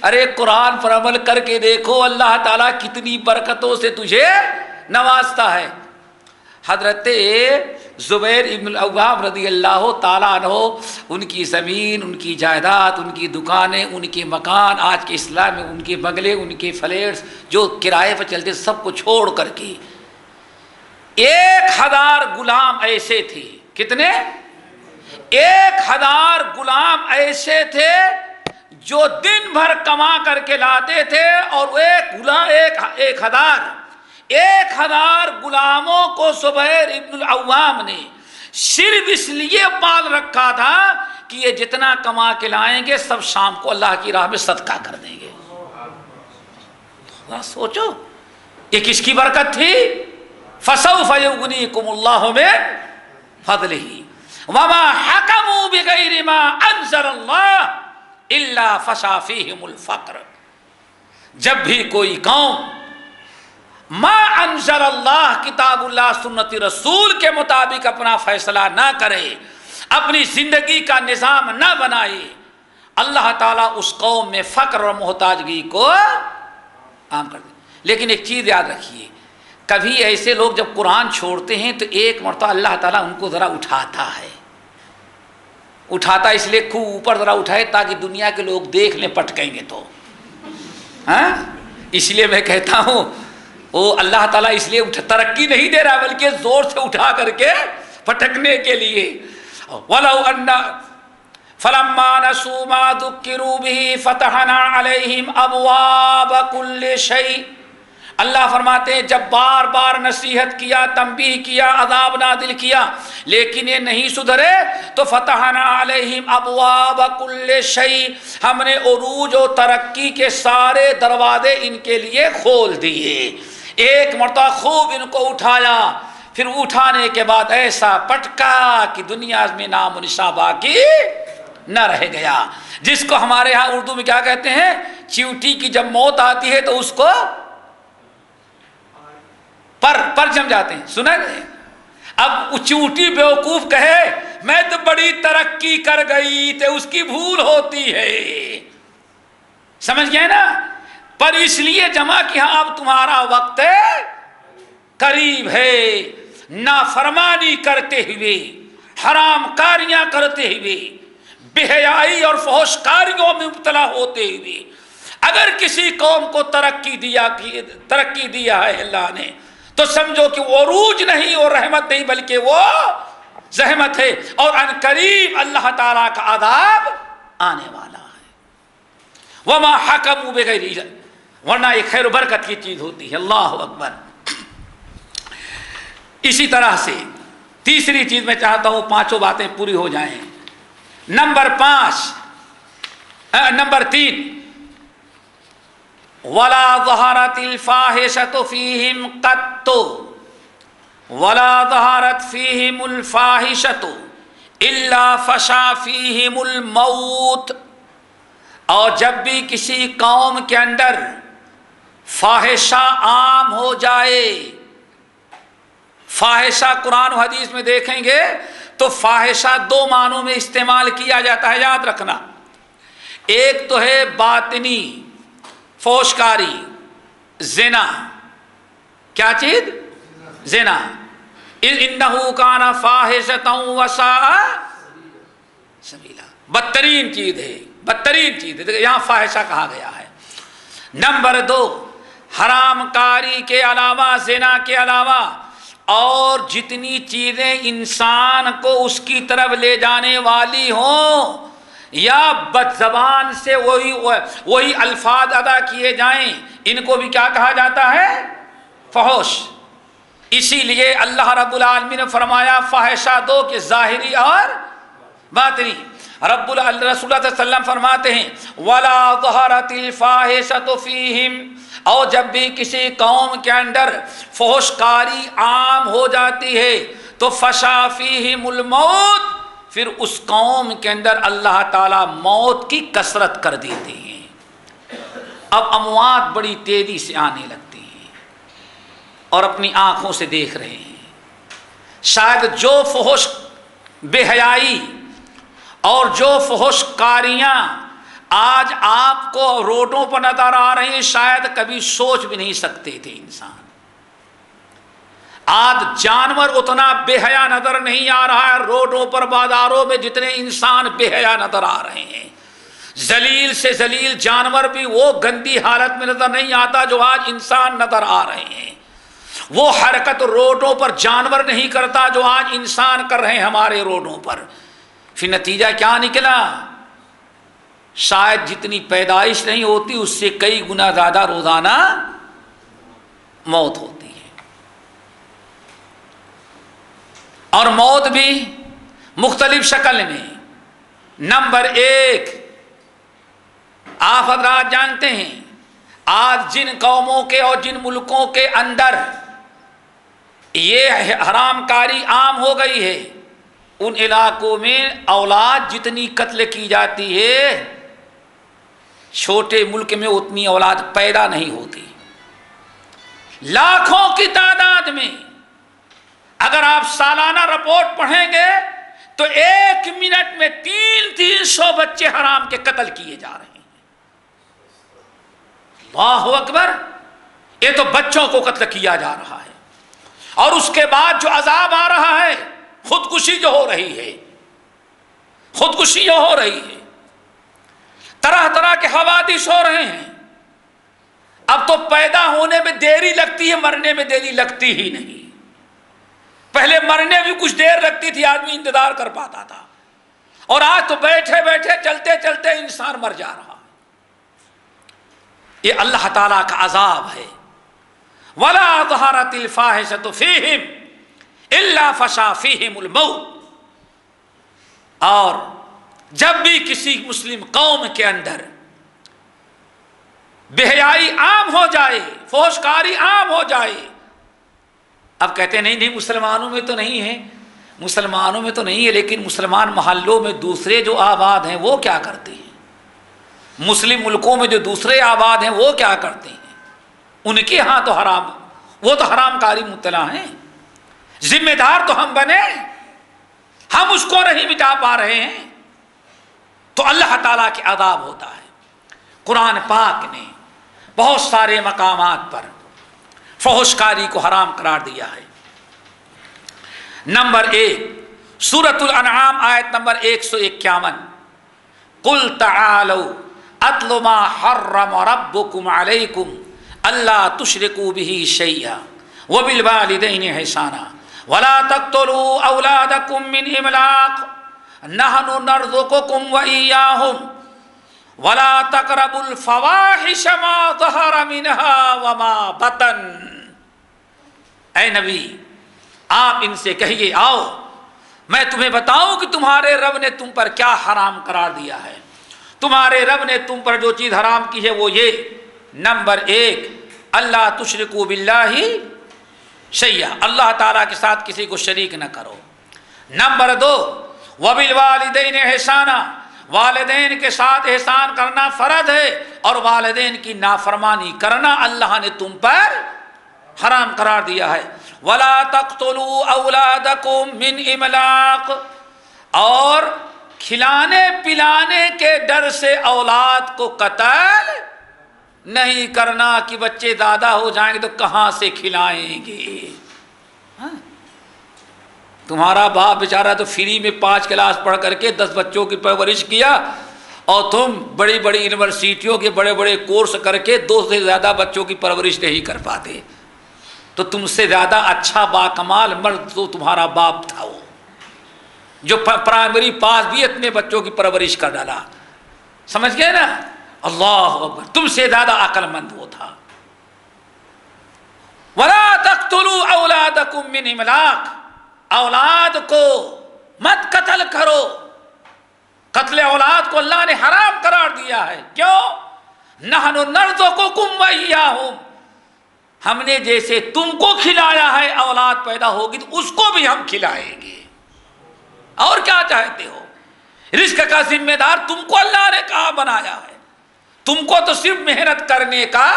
C: ارے قرآن پر عمل کر کے دیکھو اللہ تعالیٰ کتنی برکتوں سے تجھے نوازتا ہے۔ حضرت زبیر ابن العوام رضی اللہ تعالیٰ عنہ، ان کی زمین، ان کی جائیداد، ان کی دکانیں، ان کے مکان، آج کے اسلام میں ان کے بنگلے، ان کے فلیٹس جو کرائے پر چلتے، سب کو چھوڑ کر کے 1000 غلام ایسے تھے۔ کتنے؟ 1000 غلام ایسے تھے جو دن بھر کما کر کے لاتے تھے، اور 1000 غلاموں کو زبیر ابن العوام نے صرف اس لیے پال رکھا تھا کہ یہ جتنا کما کے لائیں گے سب شام کو اللہ کی راہ میں صدقہ کر دیں گے۔ سوچو یہ کس کی برکت تھی؟ فَسَوْفَ يُغْنِيكُمُ اللَّهُ مِنْ فَضْلِهِ وَمَا حَكَمُوا بِغَيْرِ مَا أَنزَلَ اللَّهُ إِلَّا فَشَا فِيهِمُ الْفَقْرَ۔ جب بھی کوئی قوم ما انزل اللہ، کتاب اللہ سنت رسول کے مطابق اپنا فیصلہ نہ کرے، اپنی زندگی کا نظام نہ بنائے، اللہ تعالیٰ اس قوم میں فقر اور محتاجگی کو عام کر دے۔ لیکن ایک چیز یاد رکھیے، کبھی ایسے لوگ جب قرآن چھوڑتے ہیں تو ایک مرتبہ اللہ تعالیٰ ان کو ذرا اٹھاتا ہے، اٹھاتا اس لیے خوب اوپر ذرا اٹھائے تاکہ دنیا کے لوگ دیکھ لیں پٹکیں گے تو، ہاں اس لیے میں کہتا ہوں وہ اللہ تعالیٰ اس لیے ترقی نہیں دے رہا بلکہ زور سے اٹھا کر کے پٹکنے کے لیے۔ وَلَوْ أَنَّ فَلَمَّا نَسُوا مَا ذُكِّرُوا بِهِ فَتَحْنَا عَلَيْهِمْ أَبْوَابَ كُلِّ شَيْءٍ۔ اللہ فرماتے ہیں جب بار بار نصیحت کیا، تنبیہ کیا، عذاب نازل کیا، لیکن یہ نہیں سدھرے تو فتحنا علیہم ابواب کل شیء، ہم نے عروج و ترقی کے سارے دروازے ان کے لیے کھول دیے۔ ایک مرتبہ خوب ان کو اٹھایا، پھر اٹھانے کے بعد ایسا پٹکا کہ دنیا میں نام و نشاں باقی نہ رہ گیا۔ جس کو ہمارے ہاں اردو میں کیا کہتے ہیں، چیوٹی کی جب موت آتی ہے تو اس کو پر جم جاتے ہیں، سنا نہیں؟ اب چوٹی بیوقوف کہے میں تو بڑی ترقی کر گئی تو اس کی بھول ہوتی ہے، سمجھ گئے نا؟ پر اس لیے جمع کہ ہاں اب تمہارا وقت قریب ہے، نافرمانی کرتے ہوئے، حرام کاریاں کرتے ہوئے، بے حیائی اور فحش کاریوں میں مبتلا ہوتے ہوئے اگر کسی قوم کو ترقی دیا ہے اللہ نے، تو سمجھو کہ وہ عروج نہیں اور رحمت نہیں بلکہ وہ زحمت ہے، اور ان قریب اللہ تعالیٰ کا عذاب آنے والا ہے۔ وما حکموا بغیر، ورنہ یہ خیر و برکت کی چیز ہوتی ہے۔ اللہ اکبر۔ اسی طرح سے تیسری چیز میں چاہتا ہوں پانچوں باتیں پوری ہو جائیں۔ نمبر 3، وَلَا ظَهَرَتِ الْفَاحِشَةُ فِيهِمْ قَطُّ وَلَا ظَهَرَتْ فِيهِمُ الْفَاحِشَةُ إِلَّا فَشَا فِيهِمُ الْمَوْتُ۔ اور جب بھی کسی قوم کے اندر فاحشہ عام ہو جائے، فاحشہ قرآن و حدیث میں دیکھیں گے تو فاحشہ دو معنوں میں استعمال کیا جاتا ہے، یاد رکھنا۔ ایک تو ہے باطنی فوشکاری، زنا، کیا چیز؟ زنا۔ انہو کان فاحشۃ وساء سبیلا، بدترین چیز ہے، بدترین چیز ہے، یہاں فاحشہ کہا گیا ہے۔ نمبر 2، حرام کاری کے علاوہ، زنا کے علاوہ اور جتنی چیزیں انسان کو اس کی طرف لے جانے والی ہوں یا بد زبان سے وہی الفاظ ادا کیے جائیں، ان کو بھی کیا کہا جاتا ہے؟ فحش۔ اسی لیے اللہ رب العالمین نے فرمایا فاحشہ دو کہ ظاہری اور باطنی۔ رسول اللہ صلی اللہ علیہ وسلم فرماتے ہیں وَلَا ظَهَرَتِ الْفَاحِشَةُ فِيهِمْ، اور جب بھی کسی قوم کے اندر فحش کاری عام ہو جاتی ہے تو فَشَا فِيهِمُ الْمَوْتِ، پھر اس قوم کے اندر اللہ تعالیٰ موت کی کثرت کر دیتے ہیں۔ اب اموات بڑی تیزی سے آنے لگتی ہیں اور اپنی آنکھوں سے دیکھ رہے ہیں۔ شاید جو فحش بے حیائی اور جو فحش کاریاں آج آپ کو روڈوں پر نظر آ رہے ہیں، شاید کبھی سوچ بھی نہیں سکتے تھے انسان۔ آج جانور اتنا بے حیا نظر نہیں آ رہا ہے، روڈوں پر بازاروں میں جتنے انسان بے حیا نظر آ رہے ہیں، ذلیل سے ذلیل جانور بھی وہ گندی حالت میں نظر نہیں آتا جو آج انسان نظر آ رہے ہیں۔ وہ حرکت روڈوں پر جانور نہیں کرتا جو آج انسان کر رہے ہیں ہمارے روڈوں پر۔ پھر نتیجہ کیا نکلا؟ شاید جتنی پیدائش نہیں ہوتی اس سے کئی گنا زیادہ روزانہ موت ہوتی ہے، اور موت بھی مختلف شکل میں۔ نمبر ایک، آپ حضرات جانتے ہیں آج جن قوموں کے اور جن ملکوں کے اندر یہ حرام کاری عام ہو گئی ہے، ان علاقوں میں اولاد جتنی قتل کی جاتی ہے، چھوٹے ملک میں اتنی اولاد پیدا نہیں ہوتی۔ لاکھوں کی تعداد میں اگر آپ سالانہ رپورٹ پڑھیں گے تو 1 منٹ میں 300 بچے حرام کے قتل کیے جا رہے ہیں۔ اللہ اکبر! یہ تو بچوں کو قتل کیا جا رہا ہے، اور اس کے بعد جو عذاب آ رہا ہے، خودکشی جو ہو رہی ہے، خودکشی جو ہو رہی ہے، طرح طرح کے حوادث ہو رہے ہیں۔ اب تو پیدا ہونے میں دیری لگتی ہے، مرنے میں دیری لگتی ہی نہیں۔ پہلے مرنے بھی کچھ دیر لگتی تھی، آدمی انتظار کر پاتا تھا، اور آج تو بیٹھے بیٹھے چلتے چلتے انسان مر جا رہا ہے۔ یہ اللہ تعالیٰ کا عذاب ہے۔ وَلَا ظَهَرَتِ الْفَاحِشَةُ فِيهِمْ إِلَّا فَشَا فِيهِمُ الْمَوْتِ، اور جب بھی کسی مسلم قوم کے اندر بے حیائی عام ہو جائے، فحش کاری عام ہو جائے، اب کہتے ہیں نہیں مسلمانوں میں تو نہیں ہے، مسلمانوں میں تو نہیں ہے، لیکن مسلمان محلوں میں دوسرے جو آباد ہیں وہ کیا کرتے ہیں؟ مسلم ملکوں میں جو دوسرے آباد ہیں وہ کیا کرتے ہیں؟ ان کے ہاں تو حرام، وہ تو حرام کاری مبتلا ہیں۔ ذمہ دار تو ہم بنے، ہم اس کو نہیں مٹا پا رہے ہیں، تو اللہ تعالیٰ کے عذاب ہوتا ہے۔ قرآن پاک نے بہت سارے مقامات پر فحش کاری کو حرام قرار دیا ہے۔ نمبر 1 سورۃ الانعام آیت نمبر 151، قل تعالوا اتل ما حرم ربکم علیکم الا تشرکوا به شیئا وبالوالدین احسانا ولا تقتلوا اولادکم من املاق نحن نرزقکم وإیاہم ولا تقربوا الفواحش ما ظہر منها وما بطن۔ اے نبی آپ ان سے کہیے آؤ میں تمہیں بتاؤں کہ تمہارے رب نے تم پر کیا حرام قرار دیا ہے۔ تمہارے رب نے تم پر جو چیز حرام کی ہے وہ یہ، نمبر 1 اللہ تشرکوا باللہ شیئا، اللہ تعالیٰ کے ساتھ کسی کو شریک نہ کرو۔ نمبر 2 وبالوالدین احسانا، والدین کے ساتھ احسان کرنا فرض ہے، اور والدین کی نافرمانی کرنا اللہ نے تم پر حرام قرار دیا ہے۔ ولا تقتلوا اولادکم من املاق، اور کھلانے پلانے کے ڈر سے اولاد کو قتل نہیں کرنا کہ بچے زیادہ ہو جائیں گے تو کہاں سے کھلائیں گے۔ تمہارا باپ بیچارہ تو فری میں 5 کلاس پڑھ کر کے 10 بچوں کی پرورش کیا، اور تم بڑی بڑی یونیورسٹیوں کے بڑے بڑے کورس کر کے 2 سے زیادہ بچوں کی پرورش نہیں کر پاتے، تو تم سے زیادہ اچھا باکمال مرد تو تمہارا باپ تھا، وہ جو پرائمری پاس بھی اتنے بچوں کی پرورش کر ڈالا، سمجھ گئے نا؟ اللہ اکبر، تم سے زیادہ عقل مند وہ تھا۔ وَلَا تَقْتُلُوا أَوْلَادَكُم مِّنْ إِمْلَاقٍ، اولاد کو مت قتل کرو۔ قتل اولاد کو اللہ نے حرام قرار دیا ہے، کیوں؟ نَحْنُ نَرْزُقُكُمْ وَإِيَّاهُمْ، ہم نے جیسے تم کو کھلایا ہے، اولاد پیدا ہوگی تو اس کو بھی ہم کھلائیں گے، اور کیا چاہتے ہو؟ رزق کا ذمہ دار تم کو اللہ نے کہاں بنایا ہے؟ تم کو تو صرف محنت کرنے کا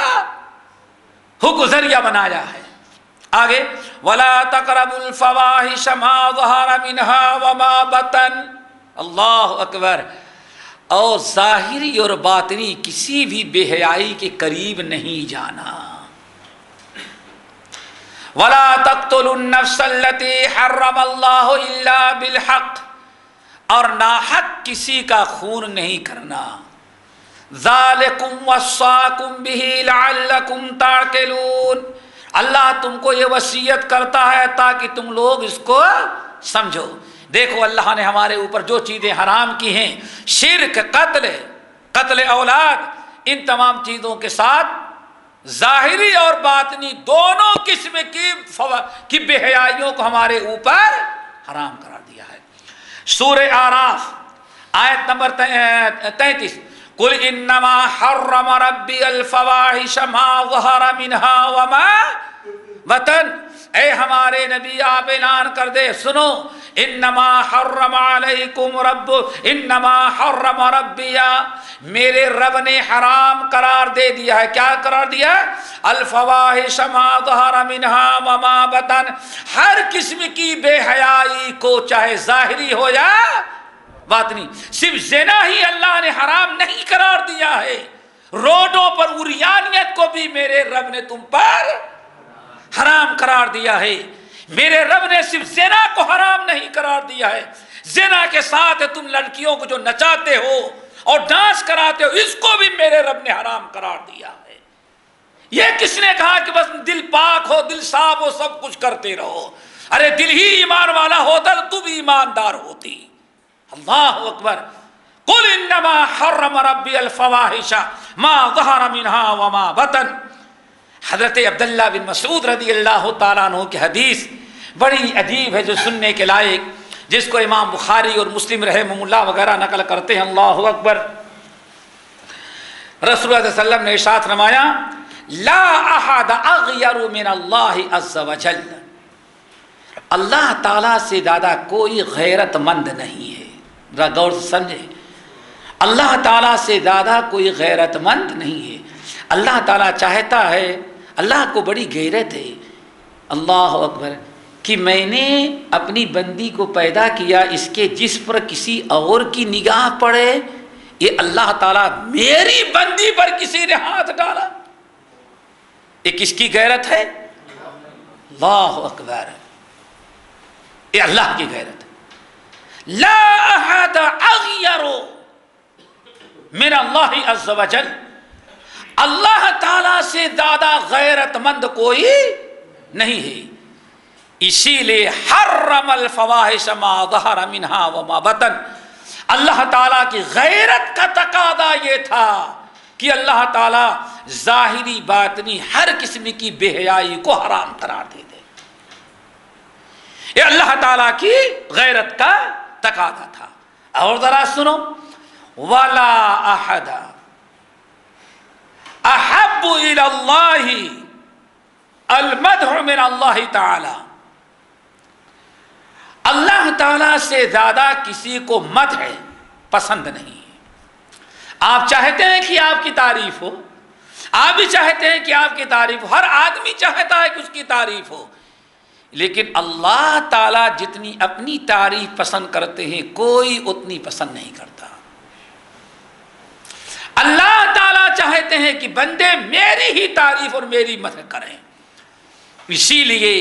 C: حکم ذریعہ بنایا ہے۔ آگے وَلَا تَقْرَبُوا الْفَوَاحِشَ مَا ظَهَرَ مِنْهَا وَمَا بَطَنَ، اللہ اکبر، اور ظاہری اور باطنی کسی بھی بے حیائی کے قریب نہیں جانا۔ وَلَا تَقْتُلُوا النَّفْسَ الَّتِي حَرَّمَ اللَّهُ إِلَّا بِالْحَقِّ، اور ناحق کسی کا خون نہیں کرنا۔ ذَلِكُمْ وَصَّاكُمْ بِهِ لَعَلَّكُمْ تَعْقِلُونَ، اللہ تم کو یہ وصیت کرتا ہے تاکہ تم لوگ اس کو سمجھو۔ دیکھو اللہ نے ہمارے اوپر جو چیزیں حرام کی ہیں، شرک، قتل اولاد، ان تمام چیزوں کے ساتھ ظاہری اور باطنی دونوں قسم کی بے حیائیوں کو ہمارے اوپر حرام قرار دیا ہے۔ سورہ اعراف آیت نمبر 33، قل انما حرم ربی الفواحش ما ظہر منها وما بطن، اے ہمارے نبی آپ اعلان کر دے، سنو، انما حرم علیکم انما حرم ربی، میرے رب نے حرام قرار دے دیا ہے، کیا قرار دیا؟ الفواحش ما ظہر منها وما بطن، ہر قسم کی بے حیائی کو، چاہے ظاہری ہو یا باطنی۔ صرف زنا ہی اللہ نے حرام نہیں قرار دیا ہے، روڈوں پر عریانیت کو بھی میرے رب نے تم پر حرام قرار دیا ہے۔ میرے رب نے صرف زنا کو حرام نہیں قرار دیا ہے، زنا کے ساتھ تم لڑکیوں کو جو نچاتے ہو اور ڈانس کراتے ہو، اس کو بھی میرے رب نے حرام قرار دیا ہے۔ یہ کس نے کہا کہ بس دل پاک ہو، دل صاف ہو، سب کچھ کرتے رہو؟ ارے دل ہی ایمان والا ہوتا تو بھی ایماندار ہوتی۔ اللہ اکبر، قل انما حرم ربی الفواحش ما ظہر منها وما بطن۔ حضرت عبداللہ بن مسعود رضی اللہ تعالیٰ عنہ کی حدیث بڑی عجیب ہے، جو سننے کے لائق، جس کو امام بخاری اور مسلم رحمہ اللہ وغیرہ نقل کرتے ہیں۔ اللہ اکبر، رسول اللہ صلی اللہ علیہ وسلم نے ارشاد فرمایا، لا احد اغیر من اللہ عز وجل، اللہ تعالیٰ سے زیادہ کوئی غیرت مند نہیں ہے۔ ذرا غور سے سمجھے، اللہ تعالیٰ سے زیادہ کوئی غیرت مند نہیں ہے۔ اللہ تعالیٰ چاہتا ہے، اللہ کو بڑی غیرت ہے، اللہ اکبر، کہ میں نے اپنی بندی کو پیدا کیا، اس کے جسم پر کسی اور کی نگاہ پڑے، یہ اللہ تعالیٰ میری بندی پر کسی نے ہاتھ ڈالا، یہ کس کی غیرت ہے؟ اللہ اکبر، یہ اللہ کی غیرت ہے۔ لا احد اغیر من اللہ عز وجل، اللہ تعالیٰ سے زیادہ غیرت مند کوئی نہیں ہے، اسی لیے حرم الفواحش ما ظہر منها وما بطن، اللہ تعالیٰ کی غیرت کا تقاضا یہ تھا کہ اللہ تعالیٰ ظاہری باطنی ہر قسم کی بے حیائی کو حرام قرار دے دے، یہ اللہ تعالیٰ کی غیرت کا تقاضا تھا۔ اور ذرا سنو، ولا احد احب الى اللہ المدح من اللہ تعالی، اللہ تعالیٰ سے زیادہ کسی کو مدح پسند نہیں ہے۔ آپ چاہتے ہیں کہ آپ کی تعریف ہو، آپ بھی چاہتے ہیں کہ آپ کی تعریف ہو، ہر آدمی چاہتا ہے کہ اس کی تعریف ہو، لیکن اللہ تعالیٰ جتنی اپنی تعریف پسند کرتے ہیں کوئی اتنی پسند نہیں کرتا۔ اللہ تعالیٰ چاہتے ہیں کہ بندے میری ہی تعریف اور میری مدح کریں، اسی لیے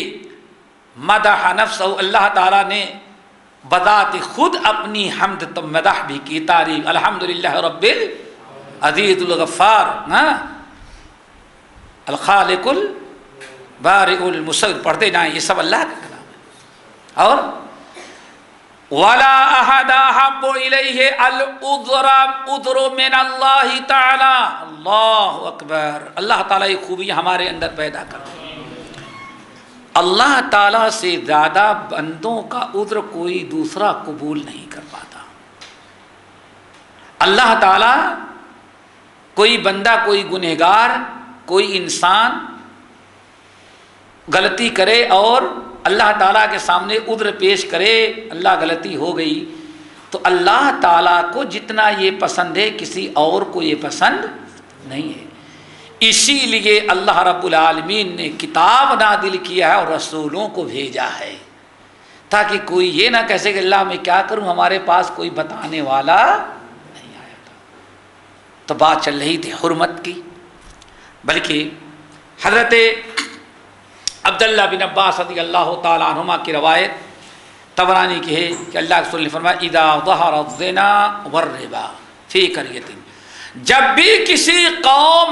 C: مدح نفسہ، اللہ تعالیٰ نے بذات خود اپنی حمد تو مدح بھی کی، تعریف، الحمدللہ رب العزیز الغفار، الخالق البارئ المصور پڑھتے جائیں، یہ سب اللہ کا کلام ہے۔ اور وَلَا أَحَدَ أَحَبُّ إِلَيْهِ الْعُذْرَ مِنَ اللَّهِ تَعَالَىٰ، اللہ اکبر، اللہ تعالیٰ یہ خوبیاں ہمارے اندر پیدا کرتے ہیں۔ اللہ تعالیٰ سے زیادہ بندوں کا عذر کوئی دوسرا قبول نہیں کر پاتا۔ اللہ تعالیٰ، کوئی بندہ، کوئی گنہگار، کوئی انسان غلطی کرے اور اللہ تعالیٰ کے سامنے عذر پیش کرے، اللہ غلطی ہو گئی، تو اللہ تعالیٰ کو جتنا یہ پسند ہے کسی اور کو یہ پسند نہیں ہے۔ اسی لیے اللہ رب العالمین نے کتاب نازل کیا ہے اور رسولوں کو بھیجا ہے، تاکہ کوئی یہ نہ کہہ سکے کہ اللہ میں کیا کروں، ہمارے پاس کوئی بتانے والا نہیں آیا تھا۔ تو بات چل رہی تھی حرمت کی، بلکہ حضرت عبداللہ بن عباس رضی اللہ تعالیٰ عنہما کی روایت طبرانی کی ہے کہ اللہ کے رسول نے فرمایا اذا ظہر الزنا والربا فی قریۃ، جب بھی کسی قوم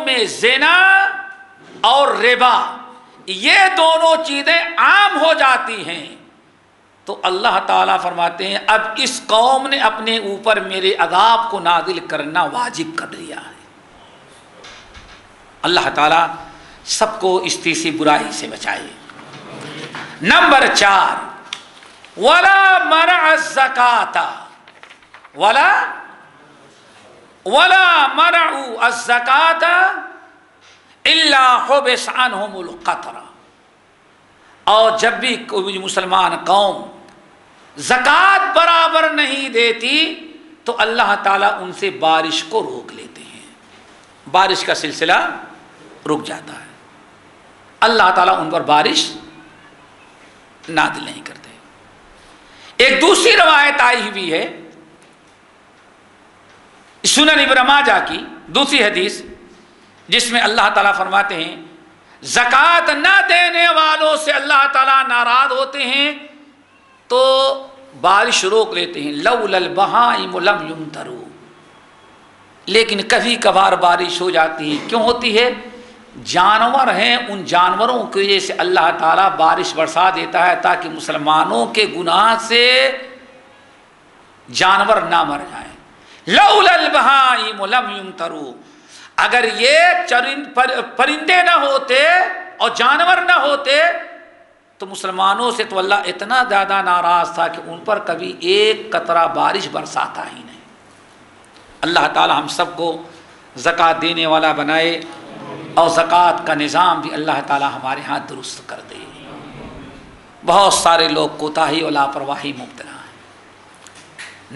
C: میں زنا اور ربا یہ دونوں چیزیں عام ہو جاتی ہیں، تو اللہ تعالیٰ فرماتے ہیں اب اس قوم نے اپنے اوپر میرے عذاب کو نازل کرنا واجب کر دیا ہے۔ اللہ تعالیٰ سب کو اس تیسری برائی سے بچائے۔ نمبر 4، ولا منع الزکاۃ، ولا منعوا الزکاۃ الا حبس عنہم القطر، اور جب بھی کوئی مسلمان قوم زکوٰۃ برابر نہیں دیتی تو اللہ تعالیٰ ان سے بارش کو روک لیتے ہیں، بارش کا سلسلہ رک جاتا ہے، اللہ تعالیٰ ان پر بارش نازل نہیں کرتے۔ ایک دوسری روایت آئی ہوئی ہے سنن ابن ماجہ کی دوسری حدیث، جس میں اللہ تعالیٰ فرماتے ہیں زکوٰۃ نہ دینے والوں سے اللہ تعالیٰ ناراض ہوتے ہیں تو بارش روک لیتے ہیں، لولا البہائم لم یمطروا، لیکن کبھی کبھار بارش ہو جاتی ہے، کیوں ہوتی ہے؟ جانور ہیں، ان جانوروں کی وجہ سے اللہ تعالیٰ بارش برسا دیتا ہے تاکہ مسلمانوں کے گناہ سے جانور نہ مر جائیں۔ لولا البہائم لم یمطروا، اگر یہ پرندے نہ ہوتے اور جانور نہ ہوتے تو مسلمانوں سے تو اللہ اتنا زیادہ ناراض تھا کہ ان پر کبھی ایک قطرہ بارش برساتا ہی نہیں۔ اللہ تعالیٰ ہم سب کو زکوٰۃ دینے والا بنائے، اور زکوٰۃ کا نظام بھی اللہ تعالیٰ ہمارے ہاں درست کر دے۔ بہت سارے لوگ کوتاہی اور لاپرواہی مبتلا ہیں۔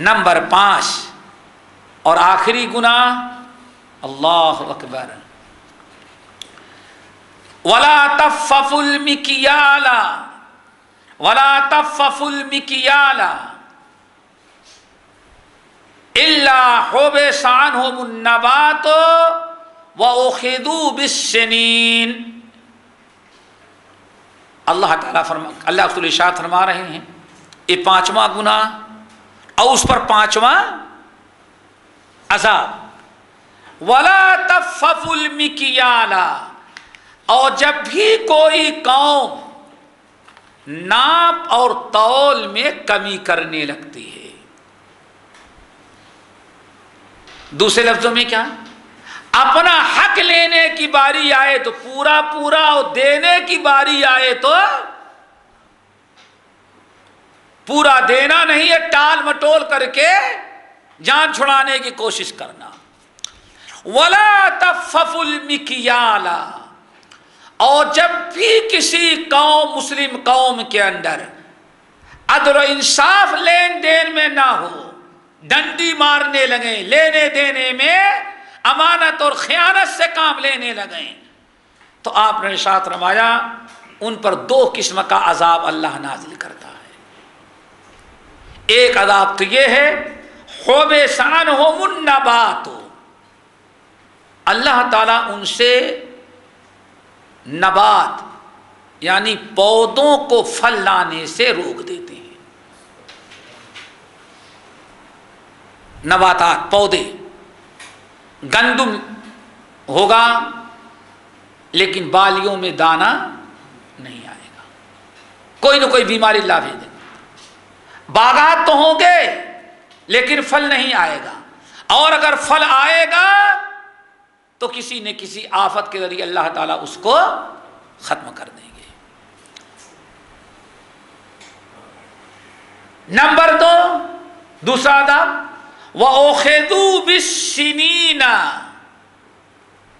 C: نمبر 5 اور آخری گناہ، اللہ اکبر، ولا تففوا المکیال الا حبس عنہم النبات وَأُخِذُوا بِالسِّنِينَ، اللہ تعالیٰ اللہ رسول ارشاد فرما رہے ہیں یہ 5واں گناہ اور اس پر 5واں عذاب۔ وَلَا تَفَّفُوا الْمِكْيَالَ، اور جب بھی کوئی قوم ناپ اور تول میں کمی کرنے لگتی ہے، دوسرے لفظوں میں کیا، اپنا حق لینے کی باری آئے تو پورا پورا، اور دینے کی باری آئے تو پورا دینا نہیں ہے، ٹال مٹول کر کے جان چھڑانے کی کوشش کرنا۔ وَلَا تَفَّفُوا الْمِكْيَالَ، اور جب بھی کسی قوم، مسلم قوم کے اندر عدل و انصاف لین دین میں نہ ہو، ڈنڈی مارنے لگیں، لینے دینے میں امانت اور خیانت سے کام لینے لگیں، تو آپ نے ارشاد فرمایا ان پر 2 قسم کا عذاب اللہ نازل کرتا ہے۔ ایک عذاب تو یہ ہے حبس عنہم النبات، اللہ تعالیٰ ان سے نبات یعنی پودوں کو پھل لانے سے روک دیتے ہیں. نباتات، پودے، گندم ہوگا لیکن بالیوں میں دانہ نہیں آئے گا، کوئی نہ کوئی بیماری اللہ بھیج دے گا. باغات تو ہوں گے لیکن پھل نہیں آئے گا، اور اگر پھل آئے گا تو کسی نہ کسی آفت کے ذریعے اللہ تعالیٰ اس کو ختم کر دیں گے. نمبر 2، دوسرا ادب، وَأُخِذُوا بِالسِّنِينَ،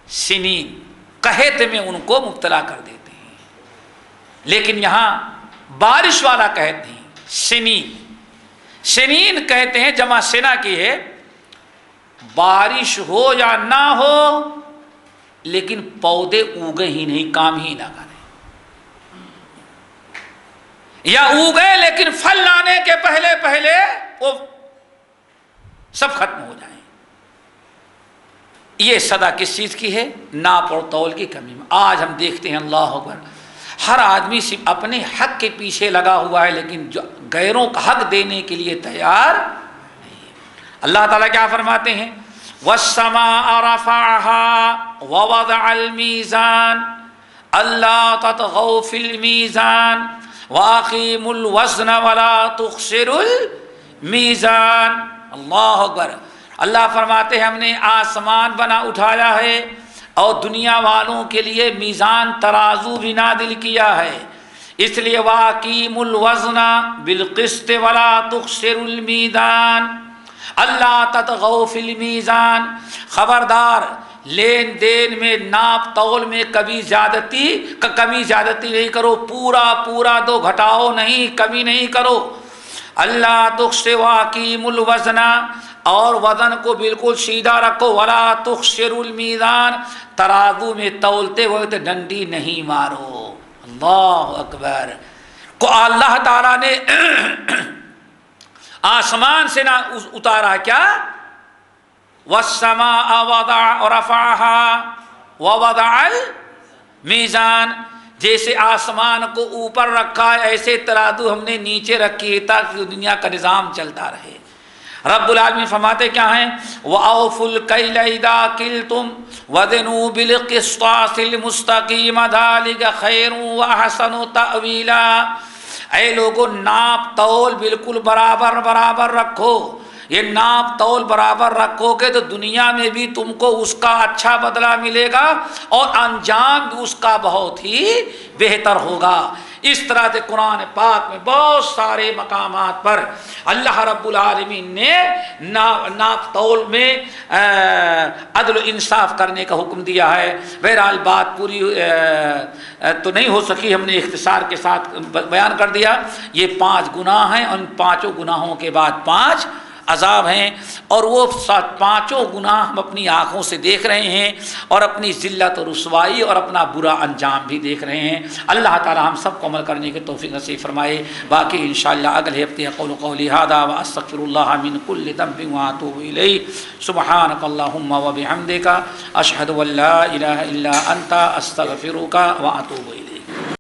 C: سنین قحط میں ان کو مبتلا کر دیتے ہیں. لیکن یہاں بارش والا قحط نہیں، سنین. سنین کہتے ہیں، جمع سنا کی ہے، بارش ہو یا نہ ہو لیکن پودے اگے ہی نہیں، کام ہی نہ کریں، یا اگے لیکن پھل لانے کے پہلے پہلے وہ سب ختم ہو جائیں. یہ صدا کس چیز کی ہے؟ ناپ اور تول کی کمی میں. آج ہم دیکھتے ہیں اللہ اکبر، ہر آدمی صرف اپنے حق کے پیچھے لگا ہوا ہے لیکن جو غیروں کا حق دینے کے لیے تیار نہیں ہے. اللہ تعالیٰ کیا فرماتے ہیں؟ وَالسَّمَاءَ رَفَعَهَا وَوَضَعَ الْمِيزَانَ أَلَّا تَطْغَوْا فِي الْمِيزَانِ وَأَقِيمُوا الْوَزْنَ وَلَا تُخْسِرُوا الْمِيزَانَ. اللہ اکبر. اللہ فرماتے ہیں ہم نے آسمان بنا اٹھایا ہے اور دنیا والوں کے لیے میزان ترازو بھی نازل کیا ہے، اس لیے وَأَقِيمُوا الْوَزْنَ بِالْقِسْطِ وَلَا تُخْسِرُوا الْمِيزَانَ اللہ تطغوا فی المیزان. خبردار لین دین میں، ناپ تول میں کمی زیادتی نہیں کرو، پورا دو، گھٹاؤ نہیں، کمی نہیں کرو. اللہ تخسروا وَأَقِيمُوا الْوَزْنَ، اور وزن کو بالکل سیدھا رکھو. وَلَا تُخْسِرُوا الْمِيزَانَ، ترازو میں تولتے ہوئے تو ڈنڈی نہیں مارو. اللہ اکبر. کو اللہ تعالیٰ نے آسمان سے نہ اتارا کیا؟ وَالسَّمَاءَ رَفَعَهَا وَوَضَعَ الْمِيزَانَ. جیسے آسمان کو اوپر رکھا ہے ایسے ترازو ہم نے نیچے رکھی ہے تاکہ دنیا کا نظام چلتا رہے. رب العالمین فرماتے کیا ہیں؟ وَأَوْفُوا الْكَيْلَ إِذَا كِلْتُمْ وَزِنُوا بِالْقِسْطَاسِ الْمُسْتَقِيمِ ذَلِكَ خَيْرٌ وَأَحْسَنُ تَأْوِيلًا. اے لوگو، ناپ تول بالکل برابر رکھو. یہ ناپ تول برابر رکھو گے تو دنیا میں بھی تم کو اس کا اچھا بدلہ ملے گا اور انجام بھی اس کا بہت ہی بہتر ہوگا. اس طرح سے قرآن پاک میں بہت سارے مقامات پر اللہ رب العالمین نے ناپ تول میں عدل و انصاف کرنے کا حکم دیا ہے. بہرحال بات پوری تو نہیں ہو سکی، ہم نے اختصار کے ساتھ بیان کر دیا. یہ 5 گناہ ہیں، ان 5 گناہوں کے بعد 5 عذاب ہیں، اور وہ 5 گناہ ہم اپنی آنکھوں سے دیکھ رہے ہیں اور اپنی ذلت و رسوائی اور اپنا برا انجام بھی دیکھ رہے ہیں. اللہ تعالی ہم سب کو عمل کرنے کی توفیق نصیب فرمائے. باقی انشاءاللہ اگلے ہفتے اقول قولی ھذا واستغفر اللہ من کل ذنب واتوب الیہ. سبحانک اللہم وبحمدک اشہد ان لا الہ الا انت استغفرک واتوب الیک.